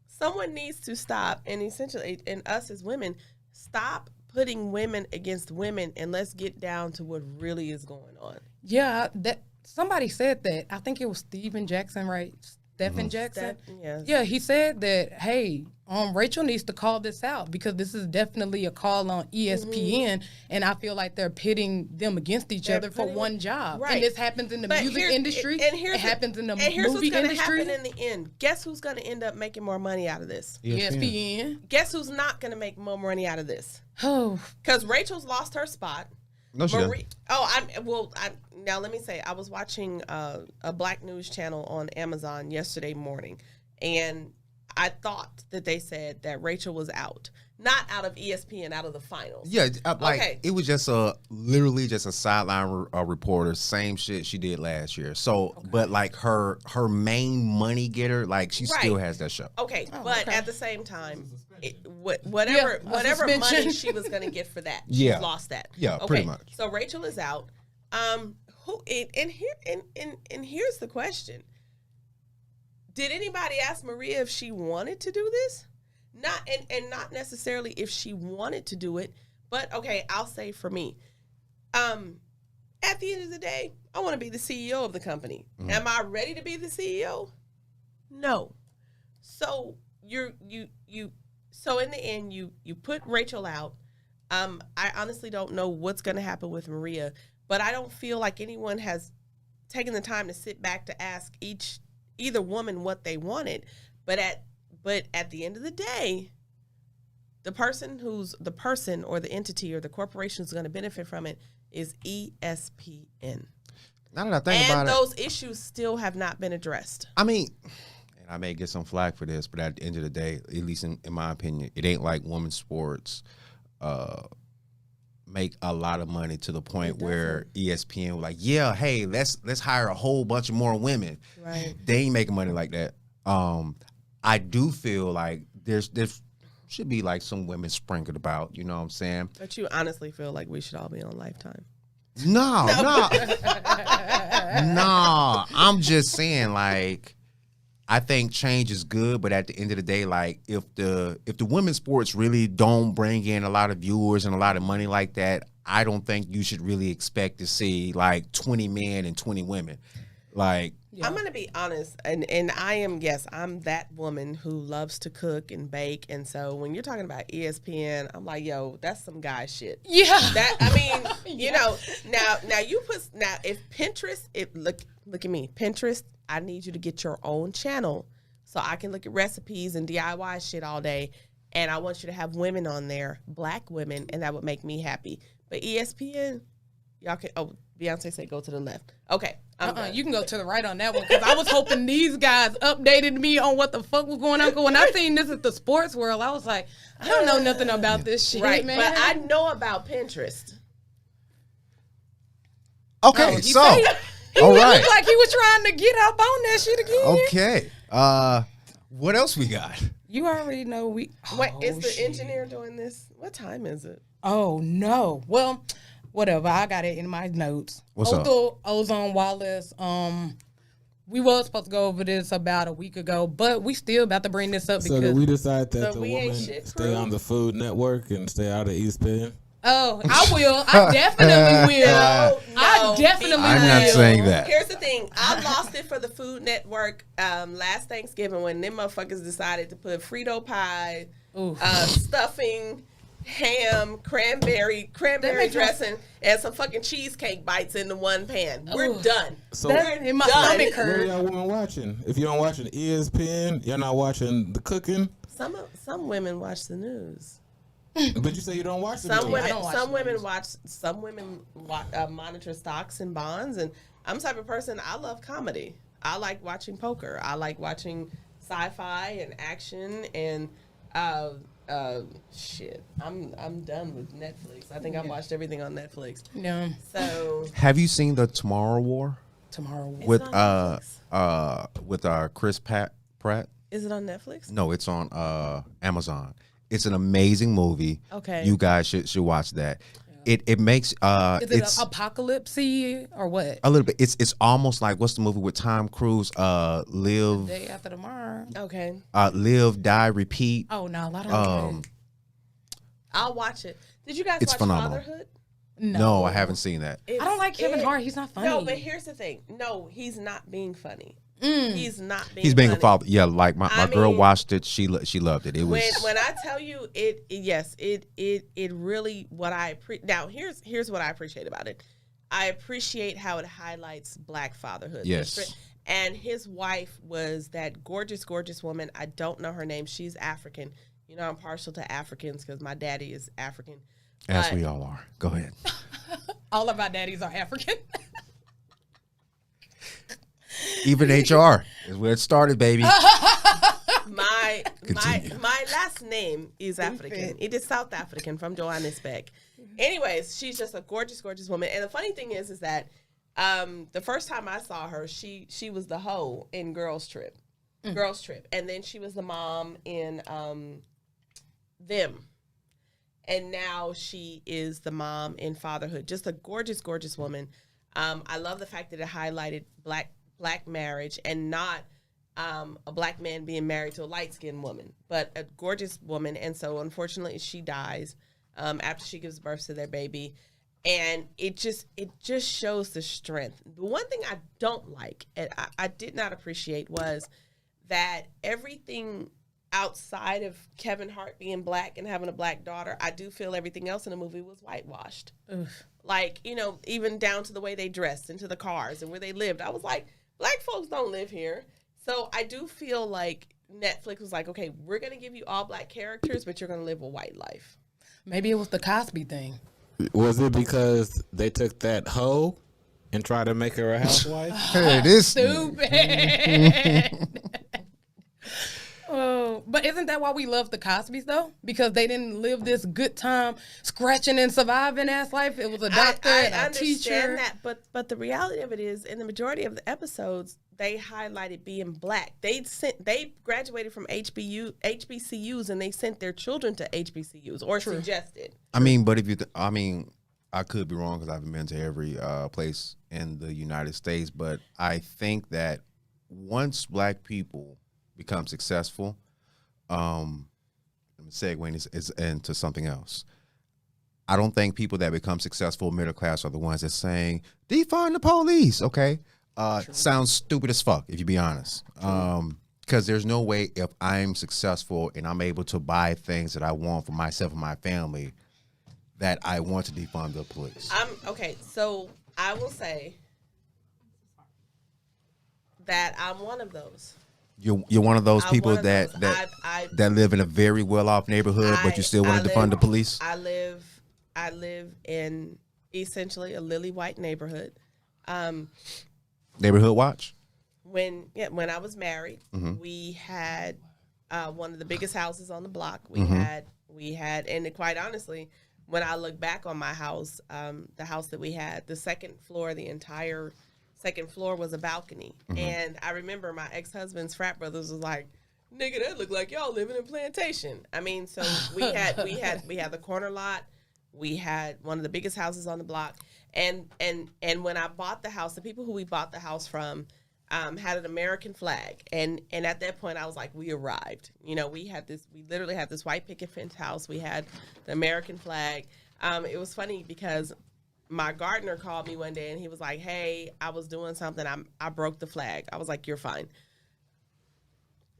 someone needs to stop, and essentially, and us as women, stop putting women against women, and let's get down to what really is going on. Yeah, that somebody said that. I think it was Steven Jackson, right? Stephen Jackson. Yes. Yeah, he said that, hey, Rachel needs to call this out because this is definitely a call on ESPN, and I feel like they're pitting them against each other for one job. Right. And this happens in the But music here's- industry. and here's it happens in the and here's movie what's gonna industry. happen in the end. Guess who's going to end up making more money out of this? ESPN. Guess who's not going to make more money out of this? Oh, Because Rachel's lost her spot. No, she doesn't. Now let me say, I was watching a Black news channel on Amazon yesterday morning, and I thought that they said that Rachel was out, not out of ESPN, out of the finals. Yeah, like Okay. it was just literally just a sideline reporter, same shit she did last year. So, but like her main money getter, like she still Right. has that show. Okay, but okay. at the same time, whatever suspension. money she was going to get for that, Yeah. she's lost that. Yeah, Okay, pretty much. So Rachel is out. Here's the question: did anybody ask Maria if she wanted to do this? Not necessarily if she wanted to do it, but okay, I'll say for me, at the end of the day, I want to be the CEO of the company. Mm-hmm. Am I ready to be the CEO? No. So so in the end, you put Rachel out. I honestly don't know what's going to happen with Maria, but I don't feel like anyone has taken the time to sit back to ask either woman what they wanted. But at the end of the day, the person or the entity or the corporation who's going to benefit from it is ESPN. Now that I think And about it, those issues still have not been addressed. I mean, and I may get some flack for this, but at the end of the day, at least in my opinion, it ain't like women's sports make a lot of money to the point where ESPN was like, yeah, hey, let's hire a whole bunch of more women. Right. They ain't making money like that. I do feel like there's should be like some women sprinkled about. You know what I'm saying? But you honestly feel like we should all be on Lifetime. No. I'm just saying, like, I think change is good, but at the end of the day, like, if the women's sports really don't bring in a lot of viewers and a lot of money like that, I don't think you should really expect to see like 20 men and 20 women. Like, I'm gonna be honest, and I'm that woman who loves to cook and bake, and so when you're talking about ESPN, I'm like, yo, that's some guy shit. Yeah. That, I mean, you know, if Pinterest, look at me, Pinterest, I need you to get your own channel so I can look at recipes and DIY shit all day, and I want you to have women on there, black women, and that would make me happy. But ESPN, y'all can. Oh, Beyonce said go to the left. Okay. You can go to the right on that one because I was hoping these guys updated me on what the fuck was going on. Because when I seen this at the sports world, I was like, I don't know nothing about this shit, right, man. but I know about Pinterest. okay, He so said he all looked right, like he was trying to get up on that shit again. okay. What else we got? You already know Wait, is the engineer doing this? What time is it? Oh no. Well, whatever. I got it in my notes. What's up? Othal, Ozone, Wallace. We was supposed to go over this about a week ago, but we still about to bring this up So because did we decide that So the we ain't woman shit stay proof. on the Food Network and stay out of East Bend? oh, I will. I definitely will. I definitely I'm will. not saying that. Here's the thing. I lost it for the Food Network last Thanksgiving when them motherfuckers decided to put Frito pie, stuffing, ham, cranberry makes dressing, and some fucking cheesecake bites into one pan. We're done. So That in my Done. stomach what are hurt. y'all women watching? If you don't watching ESPN, you're not watching the cooking. Some women watch the news. But you say you don't watch the Some news. women monitor stocks and bonds, and I'm the type of person, I love comedy. I like watching poker. I like watching sci-fi and action and shit. I'm done with Netflix. I think I've watched everything on Netflix. Yeah. So Have you seen the Tomorrow War Tomorrow. with on Chris Pratt? is it on Netflix? No, it's on Amazon. It's an amazing movie. Okay. You guys should watch that. It makes Is it's it apocalypse-y or what? a little bit. It's almost like, what's the movie with Tom Cruise? Live, Day after tomorrow. Okay. Live, Die, Repeat. Oh no, I don't. I'll watch it. Did you guys It's watch phenomenal. Fatherhood? No, I haven't seen that. I don't like Kevin Hart. He's not funny. No, but here's the thing. No, he's not being funny. He's not being He's being funny. a father. Yeah, like my I girl mean, watched it. She loved it. It was when I tell you it really what I now here's what I appreciate about it. I appreciate how it highlights Black fatherhood. Yes. And his wife was that gorgeous woman. I don't know her name. She's African. You know, I'm partial to Africans because my daddy is African. as But- we all are. Go ahead. All of our daddies are African. Even HR is where it started, baby. My Continue. my last name is African. It is South African from Johannesburg. Anyways, she's just a gorgeous woman. And the funny thing is that the first time I saw her, she was the hoe in Girls Trip, and then she was the mom in Them, and now she is the mom in Fatherhood. Just a gorgeous woman. I love the fact that it highlighted black marriage and not a black man being married to a light-skinned woman, but a gorgeous woman. And so unfortunately she dies after she gives birth to their baby. And it just shows the strength. The one thing I don't like, and I did not appreciate, was that everything outside of Kevin Hart being black and having a black daughter, I do feel everything else in the movie was whitewashed. Like, you know, even down to the way they dressed, into the cars and where they lived. I was like, black folks don't live here. So I do feel like Netflix was like, okay, we're going to give you all black characters, but you're going to live a white life. Maybe it was the Cosby thing. Was it because they took that hoe and tried to make her a housewife? Hey, this Stupid. Oh, but isn't that why we love the Cosbys though? Because they didn't live this good time, scratching and surviving ass life. It was a doctor and a teacher. I understand that, but the reality of it is, in the majority of the episodes, they highlighted being black. They graduated from HBCUs, and they sent their children to HBCUs or suggested. I mean, but I could be wrong because I haven't been to every place in the United States, but I think that once black people become successful, let me segue into something else. I don't think people that become successful middle class are the ones that saying defund the police. Okay, sounds stupid as fuck if you be honest. Because there's no way if I'm successful and I'm able to buy things that I want for myself and my family that I want to defund the police. Okay, so I will say that I'm one of those. You're one of those people that live in a very well off neighborhood, but you still want to defund the police. I live in essentially a lily white neighborhood. Neighborhood watch. When I was married, we had one of the biggest houses on the block. We had, and quite honestly, when I look back on my house, the house that we had, the second floor, the entire second floor was a balcony. And I remember my ex-husband's frat brothers was like, nigga, that look like y'all living in Plantation. I mean, so we had the corner lot. We had one of the biggest houses on the block. And when I bought the house, the people who we bought the house from had an American flag. And at that point I was like, we arrived. You know, we literally had this white picket fence house. We had the American flag. It was funny because my gardener called me one day and he was like, hey, I was doing something. I broke the flag. I was like, you're fine.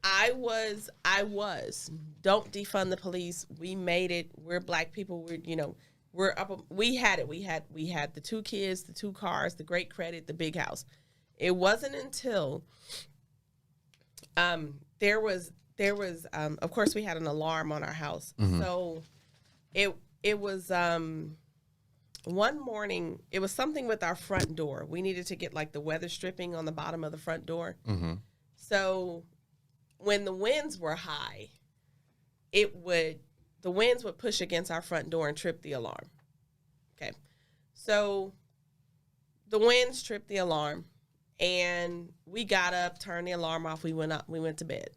I was, don't defund the police. We made it. We're black people. We're up. We had it. We had the 2 kids, the 2 cars, the great credit, the big house. It wasn't until there was of course we had an alarm on our house. So it was one morning, it was something with our front door. We needed to get like the weather stripping on the bottom of the front door. So when the winds were high, the winds would push against our front door and trip the alarm. Okay. So the winds tripped the alarm and we got up, turned the alarm off. We went to bed.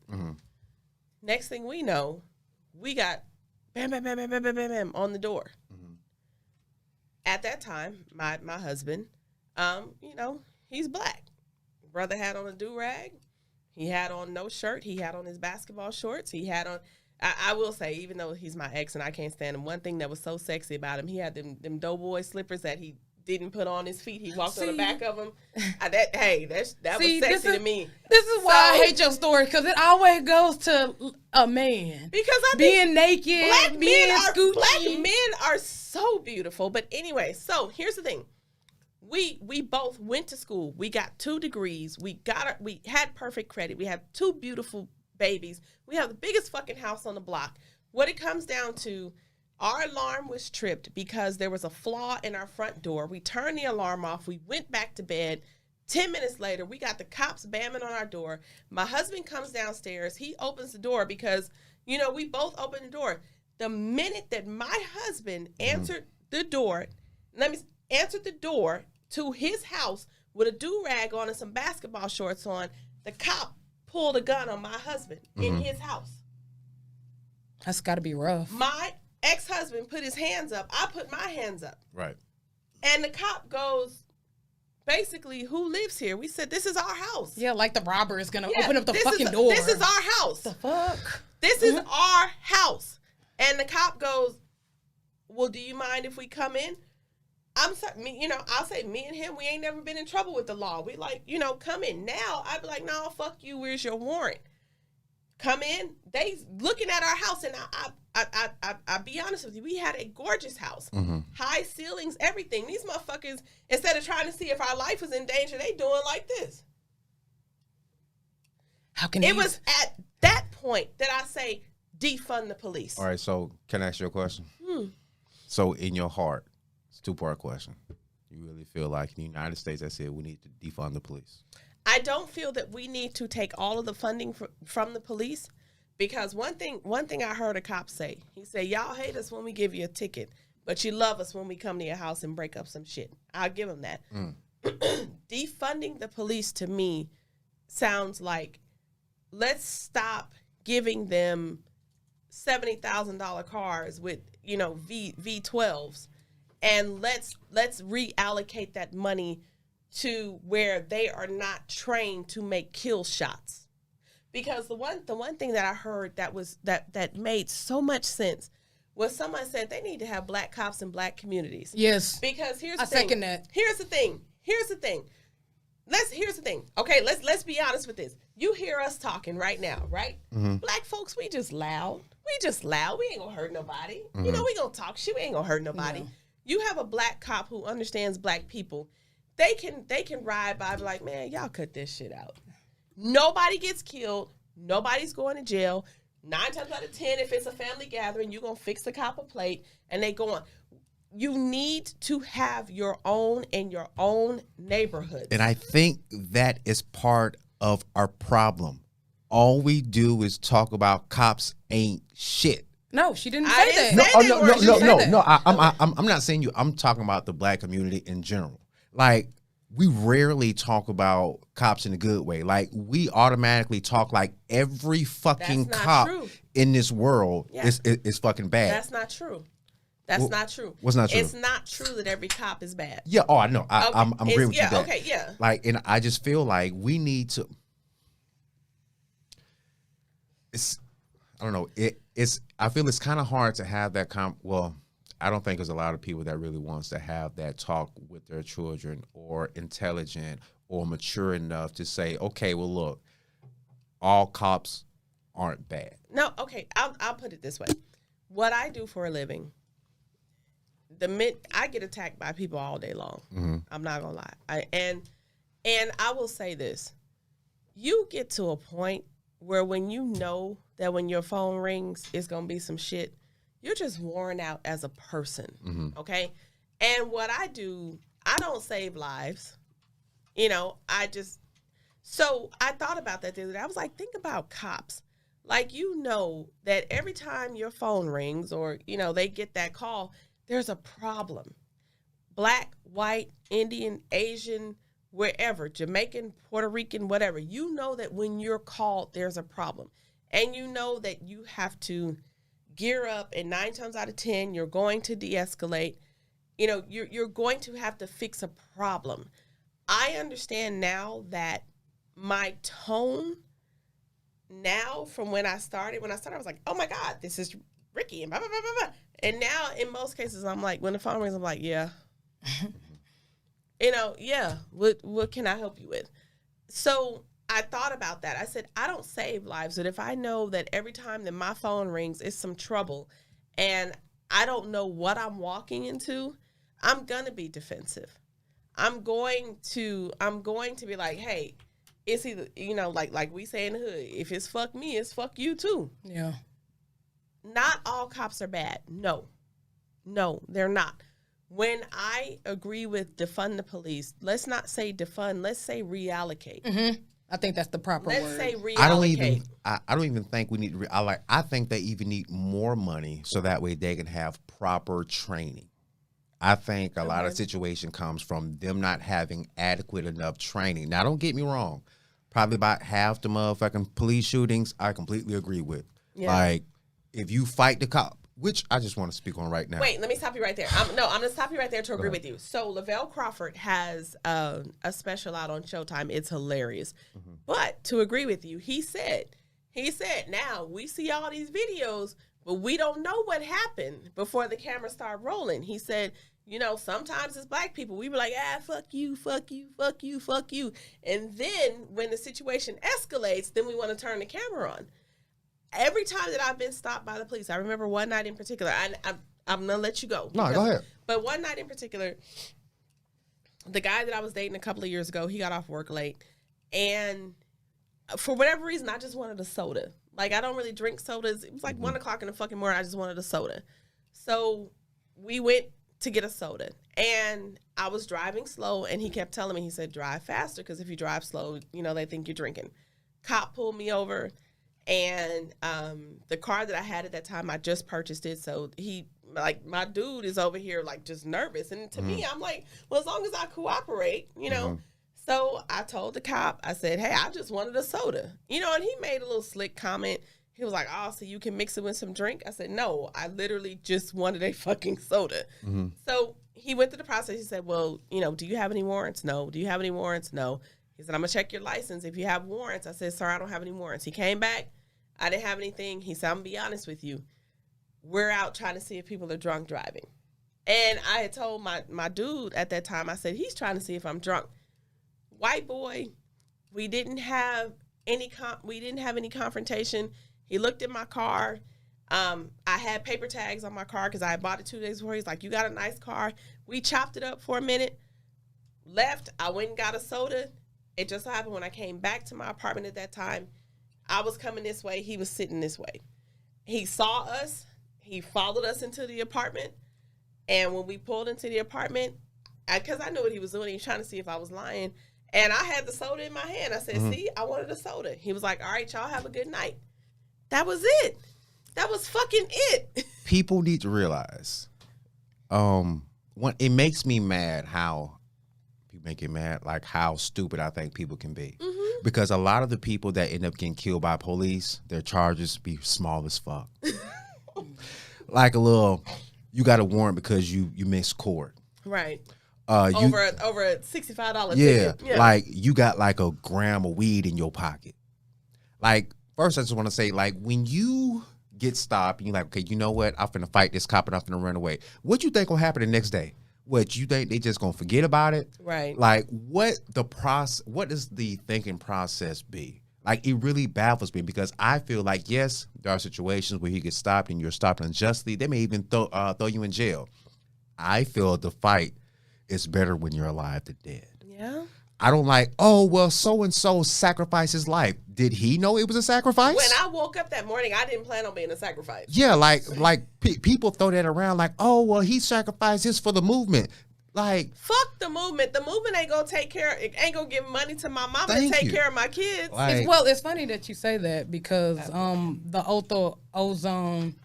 Next thing we know, we got bam, bam, bam, bam, bam, bam, bam, bam on the door. At that time, my husband, he's black. Brother had on a do-rag. He had on no shirt. He had on his basketball shorts. He had on, I will say, even though he's my ex and I can't stand him, one thing that was so sexy about him, he had them doughboy slippers that he didn't put on his feet. He walked on the back of them. That was sexy to me. This is why I hate your story, because it always goes to a man. Because being naked, black men are so beautiful. But anyway, so here's the thing. We both went to school. We got 2 degrees. We had perfect credit. We have 2 beautiful babies. We have the biggest fucking house on the block. What it comes down to, our alarm was tripped because there was a flaw in our front door. We turned the alarm off. We went back to bed. 10 minutes later, we got the cops bamming on our door. My husband comes downstairs. He opens the door because, we both opened the door. The minute that my husband answered the door to his house with a do-rag on and some basketball shorts on, the cop pulled a gun on my husband in his house. That's got to be rough. My ex-husband put his hands up. I put my hands up. Right. And the cop goes, basically, who lives here? We said, this is our house. Yeah, like the robber is going to open up the fucking door. This is our house. The fuck? This is our house. And the cop goes, well, do you mind if we come in? I'm sorry, I'll say me and him, we ain't never been in trouble with the law. We come in. Now, I'd be like, no, fuck you. Where's your warrant? Come in. They looking at our house, and I'll be honest with you. We had a gorgeous house, high ceilings, everything. These motherfuckers, instead of trying to see if our life was in danger, they doing like this. How can it was at that point that I say defund the police. All right, so can I ask you a question? So in your heart, it's a 2-part question. You really feel like in the United States, I said we need to defund the police? I don't feel that we need to take all of the funding from the police, Because one thing I heard a cop say, he said, y'all hate us when we give you a ticket, but you love us when we come to your house and break up some shit. I'll give him that. Defunding the police to me sounds like, let's stop giving them $70,000 cars with, V12s, and let's reallocate that money to where they are not trained to make kill shots. Because the one thing that I heard that made so much sense was someone said they need to have black cops in black communities. Yes. Because here's the I thing. second that. Here's the thing. Okay, let's be honest with this. You hear us talking right now, right? Mm-hmm. Black folks, we just loud. We ain't gonna hurt nobody. Mm-hmm. We gonna talk shit. We ain't gonna hurt nobody. No. You have a black cop who understands black people. They can ride by and be like, man, y'all cut this shit out. Nobody gets killed. Nobody's going to jail. 9 times out of 10, if it's a family gathering, you're going to fix the copper plate and they go on. You need to have your own in your own neighborhood. And I think that is part of our problem. All we do is talk about cops ain't shit. No, she didn't say that. No. I'm not saying you. I'm talking about the black community in general. Like, we rarely talk about cops in a good way. Like, we automatically talk like every fucking cop in this world is fucking bad. That's not true. That's not true. What's not true? It's not true that every cop is bad. Yeah. Oh, I know. I'm agreeing with you. That. Okay. Yeah. Like, and I just feel like we need to. I don't know. I feel it's kind of hard to have that well, I don't think there's a lot of people that really wants to have that talk with their children, or intelligent or mature enough to say, okay, well, look, all cops aren't bad. No, okay. I'll put it this way. What I do for a living, I get attacked by people all day long. Mm-hmm. I'm not gonna lie. And I will say this: you get to a point where when you know that when your phone rings, it's going to be some shit, you're just worn out as a person, okay? And what I do, I don't save lives. So I thought about that the other day. I was like, think about cops. Like, that every time your phone rings or, they get that call, there's a problem. Black, white, Indian, Asian, wherever, Jamaican, Puerto Rican, whatever, that when you're called, there's a problem. And that you have to gear up, and 9 times out of 10, you're going to de-escalate. You're going to have to fix a problem. I understand now that my tone now from when I started, I was like, oh my God, this is Ricky, and blah, blah, blah, blah, blah. And now in most cases, I'm like, when the phone rings, I'm like, yeah. What can I help you with? So I thought about that. I said, I don't save lives, but if I know that every time that my phone rings, it's some trouble and I don't know what I'm walking into, I'm going to be defensive. I'm going to be like, hey, it's either, like we say in the hood, if it's fuck me, it's fuck you too. Yeah. Not all cops are bad. No, they're not. When I agree with defund the police, let's not say defund, let's say reallocate. Mm-hmm. I think that's the proper word. Let's say reallocate. I don't even think we need to. I think they even need more money so that way they can have proper training. I think a lot of situation comes from them not having adequate enough training. Now, don't get me wrong. Probably about half the motherfucking police shootings, I completely agree with. Yeah. Like, if you fight the cop, which I just want to speak on right now. Wait, let me stop you right there. I'm going to stop you right there to agree with you. So Lavelle Crawford has a special out on Showtime. It's hilarious. Mm-hmm. But to agree with you, he said, now we see all these videos, but we don't know what happened before the camera started rolling. He said, sometimes as black people, we were like, fuck you, fuck you, fuck you, fuck you. And then when the situation escalates, then we want to turn the camera on. Every time that I've been stopped by the police, I remember one night in particular, I'm going to let you go. No, go ahead. But one night in particular, the guy that I was dating a couple of years ago, he got off work late. And for whatever reason, I just wanted a soda. Like, I don't really drink sodas. It was like 1 o'clock in the fucking morning. I just wanted a soda. So we went to get a soda. And I was driving slow, and he kept telling me, he said, drive faster, because if you drive slow, they think you're drinking. Cop pulled me over. And the car that I had at that time, I just purchased it. So my dude is over here like just nervous. And to me, I'm like, well, as long as I cooperate, you know. So I told the cop, I said, hey, I just wanted a soda. You know, and he made a little slick comment. He was like, oh, so you can mix it with some drink? I said, no, I literally just wanted a fucking soda. So he went through the process. He said, well, you know, do you have any warrants? No. Do you have any warrants? No. He said, I'm going to check your license if you have warrants. I said, sir, I don't have any warrants. He came back. I didn't have anything. He said, I'm going to be honest with you. We're out trying to see if people are drunk driving. And I had told my dude at that time, I said, he's trying to see if I'm drunk. White boy, we didn't have any confrontation. He looked at my car. I had paper tags on my car because I had bought it 2 days before. He's like, you got a nice car. We chopped it up for a minute, left. I went and got a soda. It just so happened when I came back to my apartment at that time, I was coming this way. He was sitting this way. He saw us. He followed us into the apartment. And when we pulled into the apartment, because I knew what he was doing, he was trying to see if I was lying. And I had the soda in my hand. I said, see, I wanted a soda. He was like, all right, y'all have a good night. That was it. That was fucking it. People need to realize, it makes me mad how like how stupid I think people can be. Because a lot of the people that end up getting killed by police, their charges be small as fuck. Like you got a warrant because you missed court. Right. Over a $65 ticket. Yeah, like you got like a gram of weed in your pocket. Like, first I just want to say, like, when you get stopped and you're like, okay, you know what? I'm finna fight this cop and I'm finna run away. What you think will happen the next day? What, you think they just gonna forget about it? Right. Like, what does the thinking process be? Like, it really baffles me because I feel like, yes, there are situations where you get stopped and you're stopped unjustly. They may even throw you in jail. I feel the fight is better when you're alive than dead. Yeah. I don't like, oh, well, so-and-so sacrificed his life. Did he know it was a sacrifice? When I woke up that morning, I didn't plan on being a sacrifice. Yeah, like people throw that around like, oh, well, he sacrificed this for the movement. Like, fuck the movement. The movement ain't gonna take care. It ain't gonna give money to my mama to take care of my kids. Like, it's funny that you say that because the Othal Ozone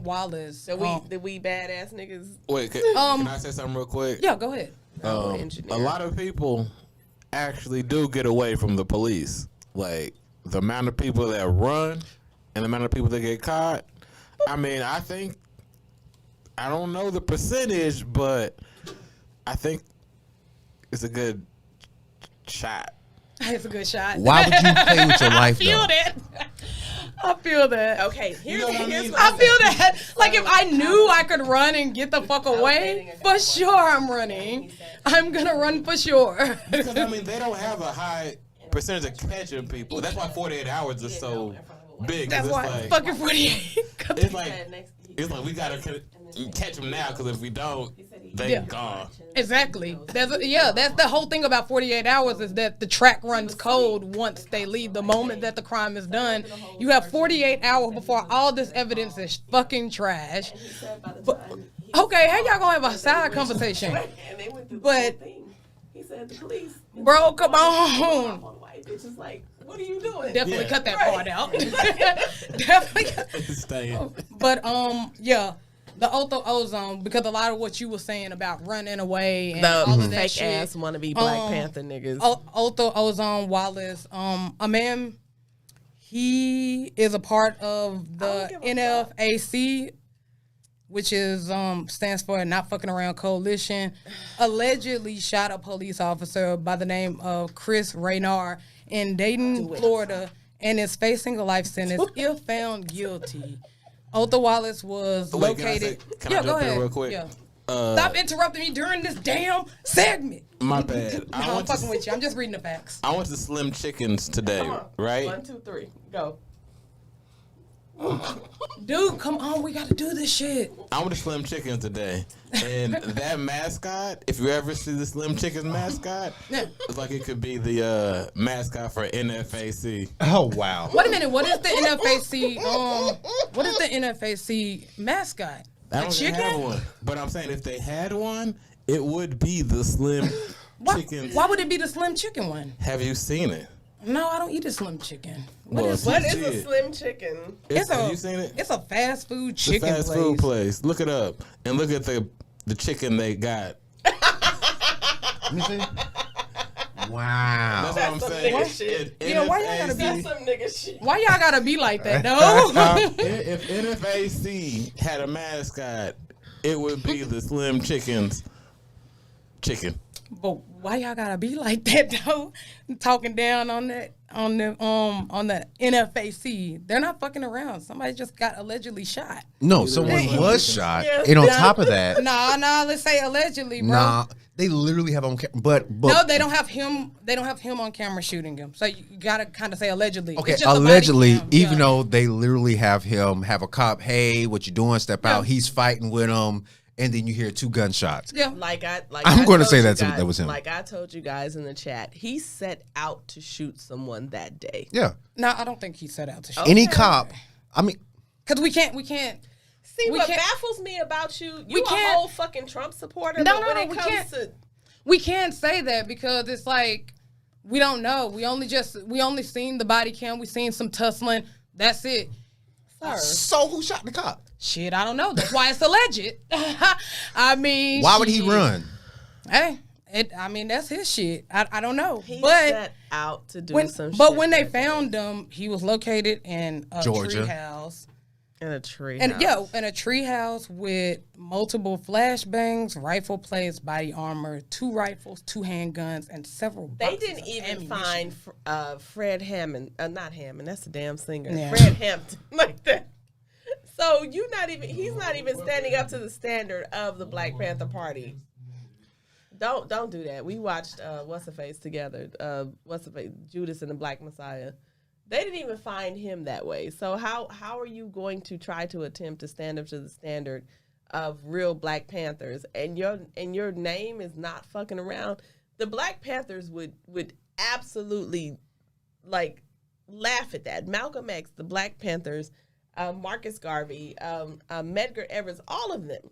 Wallace. The we badass niggas. Wait, can I say something real quick? Yeah, go ahead. A lot of people actually do get away from the police. Like, the amount of people that run and the amount of people that get caught. I mean, I don't know the percentage, but I think it's a good shot. It's a good shot. Why would you play with your life, though? I feel that. Okay, here's I feel that. Like, if I knew I could run and get the fuck away, for sure I'm running. I'm going to run for sure. Because, I mean, they don't have a high percentage of catching people. That's why 48 hours is so big. That's why like, fucking 48. It's like we got to catch them now because if we don't, they gone. Exactly. That's the whole thing about 48 hours is that the track runs cold once they leave. The moment that the crime is done, you have 48 hours before all this evidence is fucking trash. Okay, how y'all gonna have a side conversation? But he said the police. Bro, come on. It's just like, what are you doing? Definitely cut that part out. Definitely. But the Othal Ozone, because a lot of what you were saying about running away and all of that fake shit, ass wannabe Black Panther niggas. Othal Ozone Wallace, a man, he is a part of the NFAC, which is stands for Not Fucking Around Coalition, allegedly shot a police officer by the name of Chris Raynor in Dayton, Florida, and is facing a life sentence if found guilty. Othal Wallace was located. Can I jump in real quick? Yeah. Stop interrupting me during this damn segment. My bad. I'm fucking with you. I'm just reading the facts. I went to Slim Chickens today, right? 1, 2, 3, go. Dude, come on. We got to do this shit. I went to Slim Chickens today, and that mascot, if you ever see the Slim Chickens mascot, it's like it could be the mascot for NFAC. Oh, wow. Wait a minute. What is the NFAC? What is the NFAC mascot? I don't even have one. But I'm saying if they had one, it would be the Slim Chickens. Why would it be the Slim Chicken one? Have you seen it? No, I don't eat a Slim Chicken. Well, What is a shit. Slim Chicken? Have you seen it? It's a fast food It's a chicken fast place. food place. Look it up and look at the chicken they got. Let me see. Wow. That's what I'm some saying. nigga shit. Yeah, why y'all gotta That's be? some nigga shit. Why y'all gotta be like that, though? If NFAC had a mascot, it would be the Slim Chickens chicken. But why y'all gotta be like that, though? Talking down on that on the NFAC. They're not fucking around. Somebody just got allegedly shot. No, someone was shot. Yeah. And on top of that, Nah, let's say allegedly, bro. nah, they literally have on camera. But No, they don't have him. They don't have him on camera shooting him. So you gotta kind of say allegedly. okay, It's just a body allegedly, cam. even Yeah. though they literally have a cop, hey, what you doing? Step out. He's fighting with him, and then you hear 2 gunshots. Yeah. I'm going to told say you that guys- was him. Like I told you guys in the chat, he set out to shoot someone that day. Yeah. No, I don't think he set out to shoot. Any cop, I mean, Because we can't. See, We what can't- baffles me about you, We you a can't- whole fucking Trump supporter, No, but when no, it we comes can't. to We can't say that because it's like we don't know. We only seen the body cam. We seen some tussling. That's it. so who shot the cop? Shit, I don't know. That's why it's alleged. I mean, Why would he shit. run? Hey, that's his shit. I don't know. he but set out to do when some shit. when they found him, he was located in a Georgia. tree house. in a tree And house. in a tree house with multiple flashbangs, rifle plates, body armor, 2 rifles, 2 handguns, and several They boxes didn't of even ammunition. find Fred Hammond, not Hammond, that's a damn singer. Yeah. Fred Hampton, like that. So he's not even standing up to the standard of the Black Panther Party. Don't do that. We watched What's the Face together. What's the Face? Judas and the Black Messiah. They didn't even find him that way. So how are you going to try to attempt to stand up to the standard of real Black Panthers and your name is not fucking around? The Black Panthers would absolutely like laugh at that. Malcolm X, the Black Panthers, Marcus Garvey, Medgar Evers, all of them.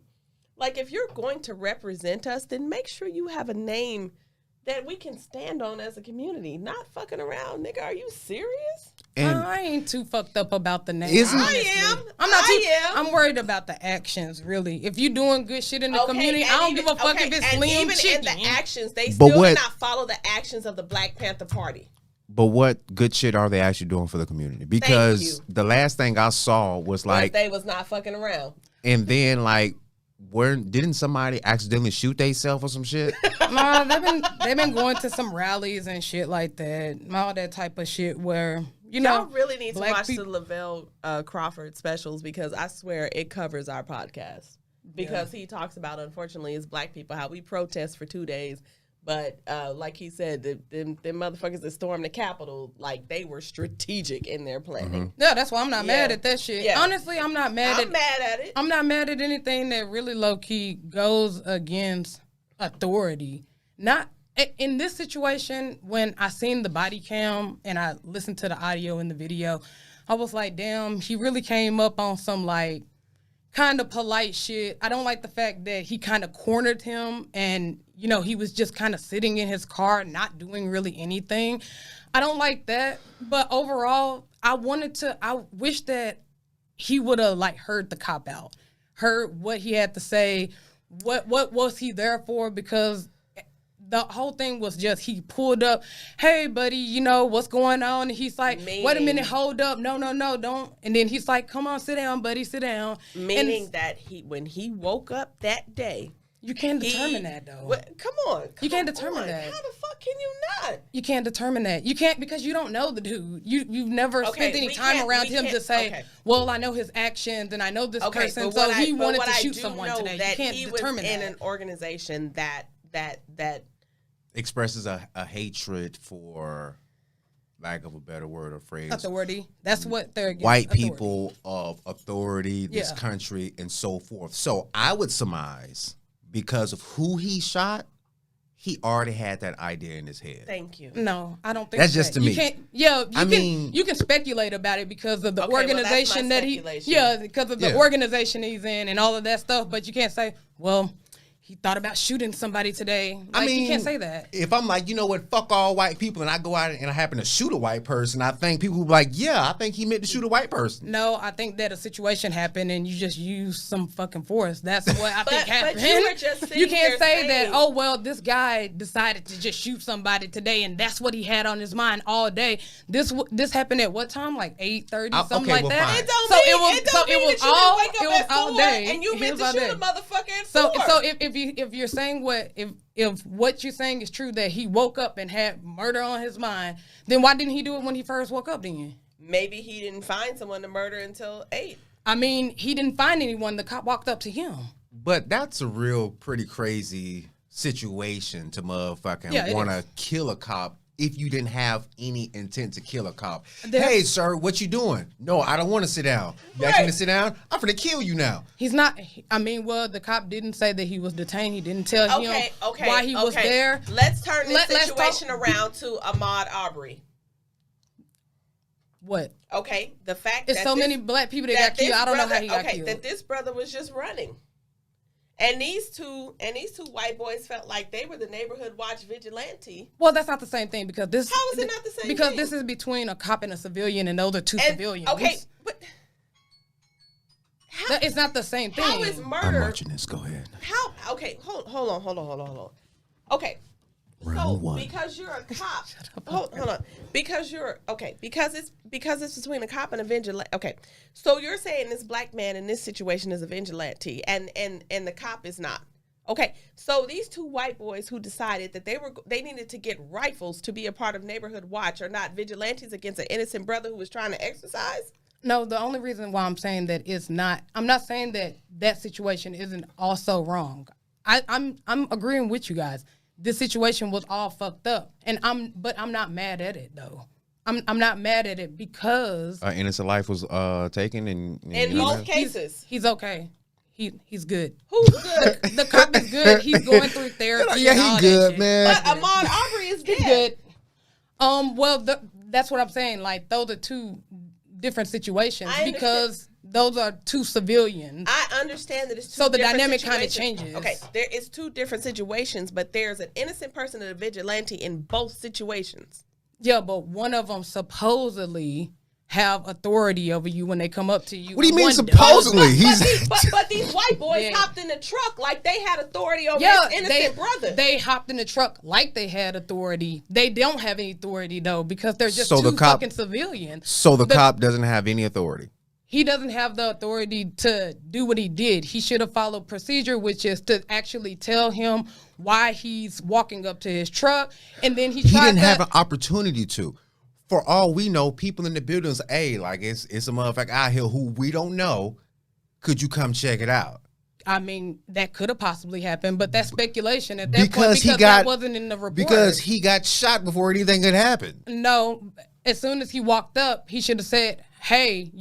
Like, if you're going to represent us, then make sure you have a name that we can stand on as a community. Not fucking around, nigga. Are you serious? And I ain't too fucked up about the name. Isn't- honestly. I'm not am. I'm worried about the actions, really. If you doing good shit in the community, I and don't even- give a fuck if it's and Slim even Chicken. in the actions, they But still what- did not follow the actions of the Black Panther Party. But what good shit are they actually doing for the community? Because you. the last thing I saw was Like like, they was not fucking around. and then like, didn't somebody accidentally shoot theyself or some shit? Nah, they've been going to some rallies and shit like that, all that type of shit where Y'all really need to Black watch peop- the Lavelle Crawford specials because I swear it covers our podcast. Because he talks about, unfortunately, as Black people, how we protest for 2 days. But like he said, them motherfuckers that stormed the Capitol, like they were strategic in their planning. Yeah, that's why I'm not mad at that shit. Yeah. Honestly, I'm not mad I'm mad at it. I'm not mad at anything that really low key goes against authority. Not in this situation. When I seen the body cam and I listened to the audio and the video, I was like, damn, he really came up on some like kind of polite shit. I don't like the fact that he kind of cornered him and he was just kind of sitting in his car not doing really anything. I don't like that. But overall, I wish that he would have like heard the cop out, heard what he had to say, what was he there for, because the whole thing was just he pulled up, hey buddy, what's going on? And he's like, wait a minute, hold up, no, don't. And then he's like, come on, sit down, buddy, sit down. Meaning that when he woke up that day, you can't determine that though. Come on. You can't determine that. How the fuck can you not? You can't determine that. You can't, because you don't know the dude. You've never Okay, spent any we time can't- around we him to can't- say, okay. well, I know his actions and I know this person, but so what he but wanted what to I shoot do someone know today. You that can't he determine was in that. an organization that Expresses a hatred for, lack of a better word or phrase, Authority. That's what they're against. white authority. people of authority, this Yeah. country, and so forth. So I would surmise, because of who he shot, he already had that idea in his head. Thank you. No, I don't think That's that. just to you me. Can't, yeah, you I can, mean- you can speculate about it because of the Okay, well, that's my organization that he, speculation. yeah, because of the Yeah. organization he's in and all of that stuff. But you can't say, well, he thought about shooting somebody today. Like, you can't say that. If I'm like, you know what, fuck all white people, and I go out and I happen to shoot a white person, I think people will be like, yeah, I think he meant to shoot a white person. No, I think that a situation happened and you just use some fucking force. That's what I think happened. But you were just you can't say that, oh, well, this guy decided to just shoot somebody today and that's what he had on his mind all day. This happened at what time? Like 8:30, something like that? It was all day. And you meant to shoot a motherfucker at 4. So if you're saying if what you're saying is true, that he woke up and had murder on his mind, then why didn't he do it when he first woke up then? Maybe he didn't find someone to murder until 8. I mean, he didn't find anyone. The cop walked up to him. But that's a real pretty crazy situation to motherfucking want to kill a cop if you didn't have any intent to kill a cop. Hey, sir, what you doing? No, I don't want to sit down. You asked me to sit down? I'm finna kill you now. He's not. I mean, well, the cop didn't say that he was detained. He didn't tell him why he was there. Let's turn this situation around to Ahmaud Arbery. What? Okay, the fact it's that so many black people that got killed. I don't know how he got killed. That this brother was just running. And these two white boys felt like they were the neighborhood watch vigilante. Well, that's not the same thing because this. How is it not the same? Because thing? This is between a cop and a civilian, and those are two civilians. Okay, but it's not the same thing. How is murder? I'm watching this. Go ahead. How? Okay, hold on. Okay. Round one. Because you're a cop. Hold on. Because it's between a cop and a vigilante. Okay. So you're saying this black man in this situation is a vigilante and the cop is not. Okay. So these two white boys who decided that they needed to get rifles to be a part of neighborhood watch are not vigilantes against an innocent brother who was trying to exercise? No, the only reason why I'm saying that it's not, I'm not saying that situation isn't also wrong. I'm agreeing with you guys. This situation was all fucked up, but I'm not mad at it though. I'm not mad at it because innocent life was taken, and in both cases, he's okay. He's good. Who's good? The cop is good. He's going through therapy. Yeah, he's good, man. But Ahmaud Arbery is dead. He's good. Well, that's what I'm saying. Like those are two different situations because those are two civilians. I understand that it's two so the different dynamic kind of situations. changes. Okay, there is two different situations, but there's an innocent person and a vigilante in both situations. Yeah, but one of them supposedly have authority over you when they come up to you. What do you mean supposedly? But these white boys hopped in the truck like they had authority over this innocent brother. They hopped in the truck like they had authority. They don't have any authority though because they're just two fucking civilians. So the cop doesn't have any authority. He doesn't have the authority to do what he did. He should have followed procedure, which is to actually tell him why he's walking up to his truck. And then he didn't have an opportunity to. For all we know, people in the buildings, like it's a motherfucker out here who we don't know. Could you come check it out? I mean, that could have possibly happened, but that's speculation at that point because that wasn't in the report. Because he got shot before anything could happen. No, as soon as he walked up, he should have said, hey,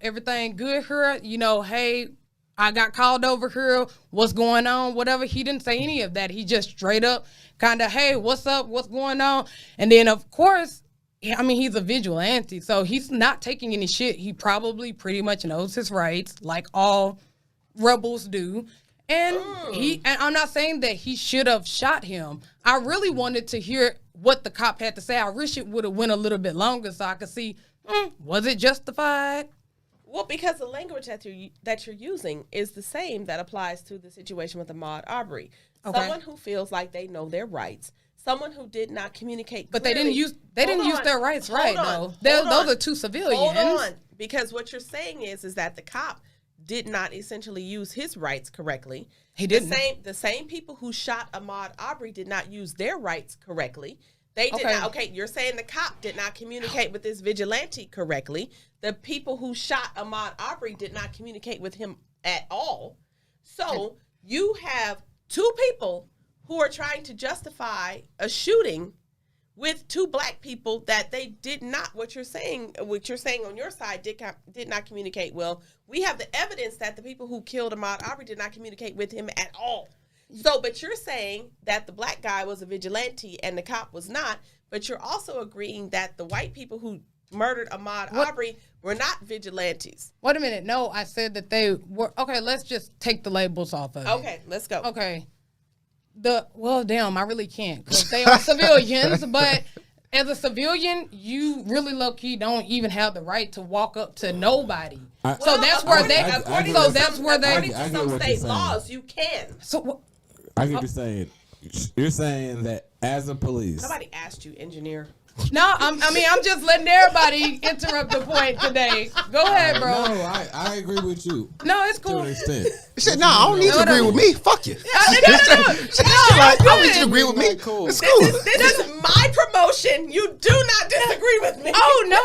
everything good here? Hey, I got called over here. What's going on? Whatever. He didn't say any of that. He just straight up kind of, hey, what's up? What's going on? And then, of course, I mean, he's a vigilante, so he's not taking any shit. He probably pretty much knows his rights, like all rebels do. And I'm not saying that he should have shot him. I really wanted to hear what the cop had to say. I wish it would have went a little bit longer so I could see, was it justified? Well, because the language that you're using is the same that applies to the situation with Ahmaud Arbery. Okay. Someone who feels like they know their rights. Someone who did not communicate clearly. But they didn't use their rights right, though. Those are two civilians. Hold on. Because what you're saying is that the cop did not essentially use his rights correctly. He didn't. The same people who shot Ahmaud Arbery did not use their rights correctly. They did not. Okay, you're saying the cop did not communicate with this vigilante correctly. The people who shot Ahmaud Arbery did not communicate with him at all. So you have two people who are trying to justify a shooting with two black people that they did not, what you're saying on your side did not communicate well. We have the evidence that the people who killed Ahmaud Arbery did not communicate with him at all. So, but you're saying that the black guy was a vigilante and the cop was not, but you're also agreeing that the white people who murdered Ahmaud Arbery were not vigilantes. Wait a minute. No, I said that they were. Okay, let's just take the labels off of it. Okay, let's go. Okay. I really can't because they are civilians, but as a civilian, you really low key don't even have the right to walk up to nobody. So that's where some state laws, you can. So I get what you're saying. You're saying that as a police. Somebody asked you, engineer. No, I'm just letting everybody interrupt the point today. Go ahead, bro. No, I agree with you. No, it's cool. To an extent. Shit, no, I don't need you to agree with me. Fuck you. No, I don't need you to agree with me. Cool. It's cool. This is my promotion. You do not disagree with me. Oh, no.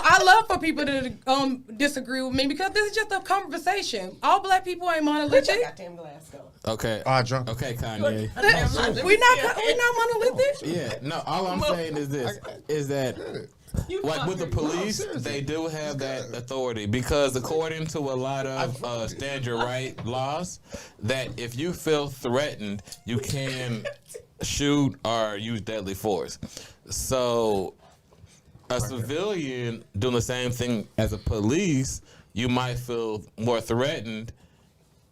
I love for people to disagree with me because this is just a conversation. All black people ain't monolithic. Goddamn glass go. Okay. Drunk. Okay, Kanye. We're not monolithic. Yeah. No, all I'm saying is this: is that like with the police, they do have that authority because according to a lot of stand your right laws, that if you feel threatened, you can shoot or use deadly force. So a civilian doing the same thing as a police, you might feel more threatened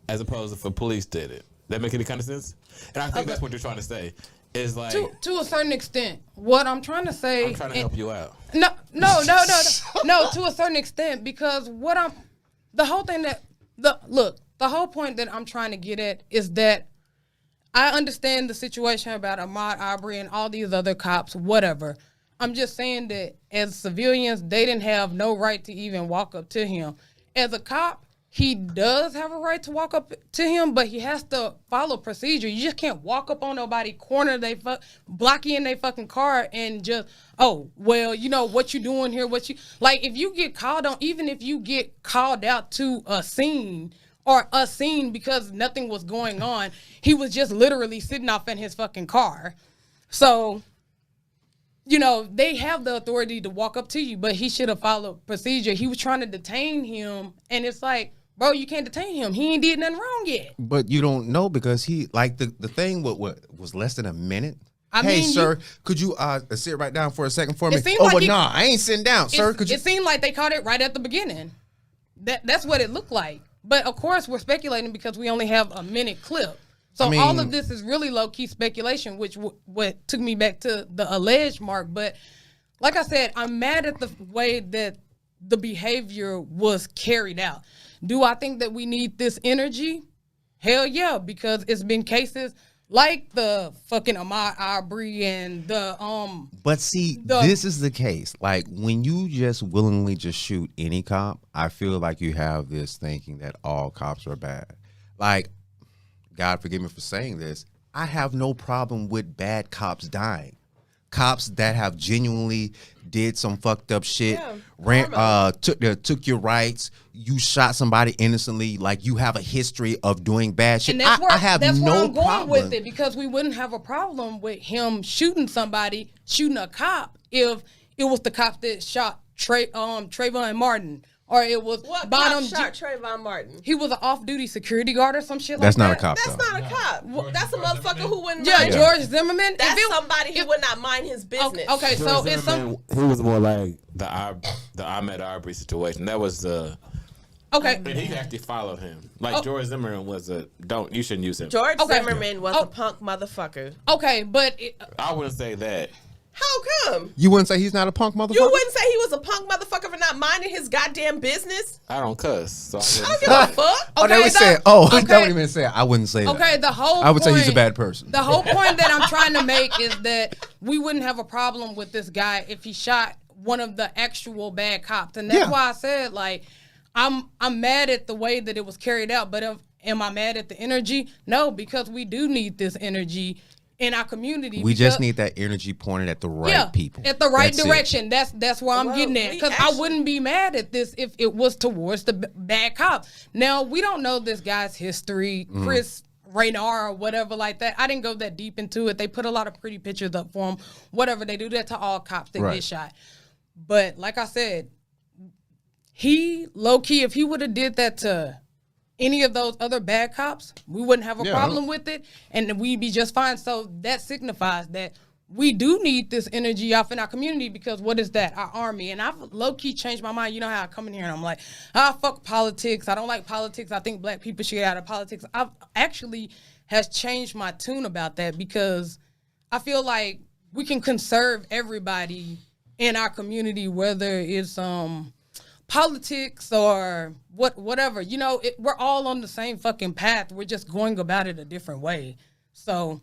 as opposed to if a police did it. That make any kind of sense? And I think that's what you're trying to say. Is like to a certain extent. What I'm trying to say, I'm trying to help you out. No, to a certain extent, because the whole point that I'm trying to get at is that I understand the situation about Ahmaud Arbery and all these other cops, whatever. I'm just saying that as civilians, they didn't have no right to even walk up to him. As a cop, he does have a right to walk up to him, but he has to follow procedure. You just can't walk up on nobody, corner they block you in their fucking car and just, what you doing here? If you get called on, even if you get called out to a scene because nothing was going on, he was just literally sitting off in his fucking car. So, they have the authority to walk up to you, but he should have followed procedure. He was trying to detain him, and it's like, bro, you can't detain him. He ain't did nothing wrong yet. But you don't know because he, like, the thing what was less than a minute. Hey, mean, sir, could you sit right down for a second for me? Like I ain't sitting down, sir. Could you? It seemed like they caught it right at the beginning. That's what it looked like. But, of course, we're speculating because we only have a minute clip. So all of this is really low-key speculation, which what took me back to the alleged mark. But like I said, I'm mad at the way that the behavior was carried out. Do I think that we need this energy? Hell yeah, because it's been cases like the fucking Ahmaud Arbery and the But see, this is the case. Like when you just willingly just shoot any cop, I feel like you have this thinking that all cops are bad. Like, God forgive me for saying this, I have no problem with bad cops dying. Cops that have genuinely did some fucked up shit, took your rights, you shot somebody innocently, like you have a history of doing bad shit. And that's where I'm going problem with it, because we wouldn't have a problem with him shooting a cop, if it was the cop that shot Trayvon Martin. Or it was what cop shot Trayvon Martin? He was an off-duty security guard or some shit That's like that. That's not a cop. That's a motherfucker who wouldn't mind. George Zimmerman. That's somebody who would not mind his business. Okay, so it's he was more like the Ahmaud Arbery situation. That was the... Okay. And he actually followed him. Like George Zimmerman was you shouldn't use him. George Zimmerman was a punk motherfucker. Okay, but... I wouldn't say that. How come? You wouldn't say he's not a punk motherfucker? You wouldn't say he was a punk motherfucker for not minding his goddamn business? I don't cuss, so I don't give a fuck. That would even say I wouldn't say that. Okay, I would say he's a bad person. The whole point that I'm trying to make is that we wouldn't have a problem with this guy if he shot one of the actual bad cops. And that's why I said, like, I'm mad at the way that it was carried out, but am I mad at the energy? No, because we do need this energy in our community. We just need that energy pointed at the right people. At the right direction. That's where I'm getting at. Because I wouldn't be mad at this if it was towards the bad cop. Now, we don't know this guy's history, Chris Raynor or whatever like that. I didn't go that deep into it. They put a lot of pretty pictures up for him. Whatever, they do that to all cops that get shot. But like I said, he, low-key, if he would have did that to any of those other bad cops, we wouldn't have a problem with it, and we'd be just fine. So that signifies that we do need this energy off in our community, because what is that? Our army. And I've low-key changed my mind. You know how I come in here and I'm like, fuck politics. I don't like politics. I think black people should get out of politics. I've actually has changed my tune about that, because I feel like we can conserve everybody in our community, whether it's politics or whatever. You know, we're all on the same fucking path. We're just going about it a different way. So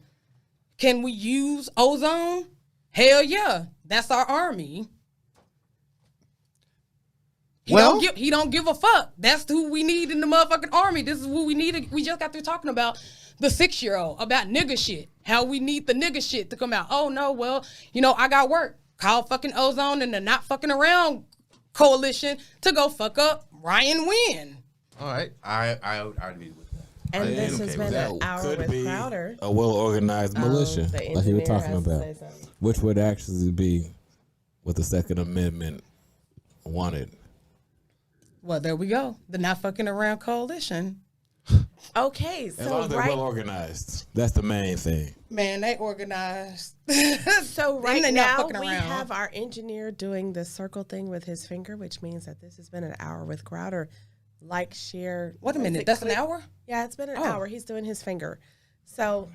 can we use Ozone? Hell yeah. That's our army. He don't give a fuck. That's who we need in the motherfucking army. This is who we need. We just got through talking about the 6-year-old, about nigga shit. How we need the nigga shit to come out. Oh no, well, you know, I got work. Call fucking Ozone and the Not Fucking Around coalition to go fuck up Ryan Wynn. All right, I agree with that. And this has been an hour with Crowder. A well-organized militia, like you were talking about, which would actually be what the Second Amendment wanted. Well, there we go. The Not Fucking Around coalition. Okay, As long as they're well organized, that's the main thing. Man, they organized. So right now we have our engineer doing the circle thing with his finger, which means that this has been an hour with Crowder. Like, share. Wait a minute, that's an hour? Yeah, it's been an hour. He's doing his finger. So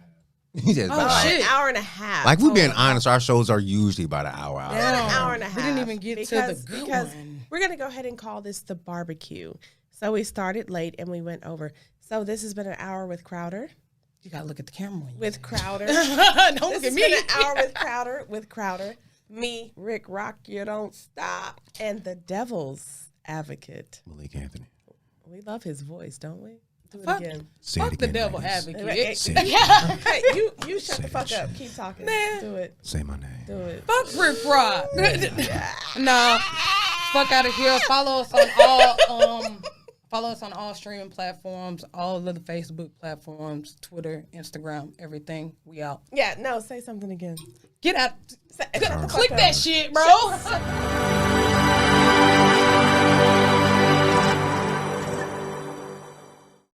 shit. an hour and a half. Like, we're being honest, our shows are usually about an hour. An hour and a half. We didn't even get to the good because one. we're gonna go ahead and call this the barbecue. So we started late and we went over. So this has been an hour with Crowder. You gotta look at the camera. With Crowder. Don't look at me. Been an hour with Crowder. Me, Rick Rock, you don't stop, and the Devil's Advocate. Malik Anthony. We love his voice, don't we? Do it Fuck. again. Fuck the Devil Advocate. Hey, you shut the fuck up. Keep talking. Man. Do it. Say my name. Do it. Fuck Rick Rock. Nah. Fuck out of here. Follow us on all streaming platforms, all of the Facebook platforms, Twitter, Instagram, everything. We out. Yeah, no, say something again. Get out. Shut the fuck Click up. that shit, bro.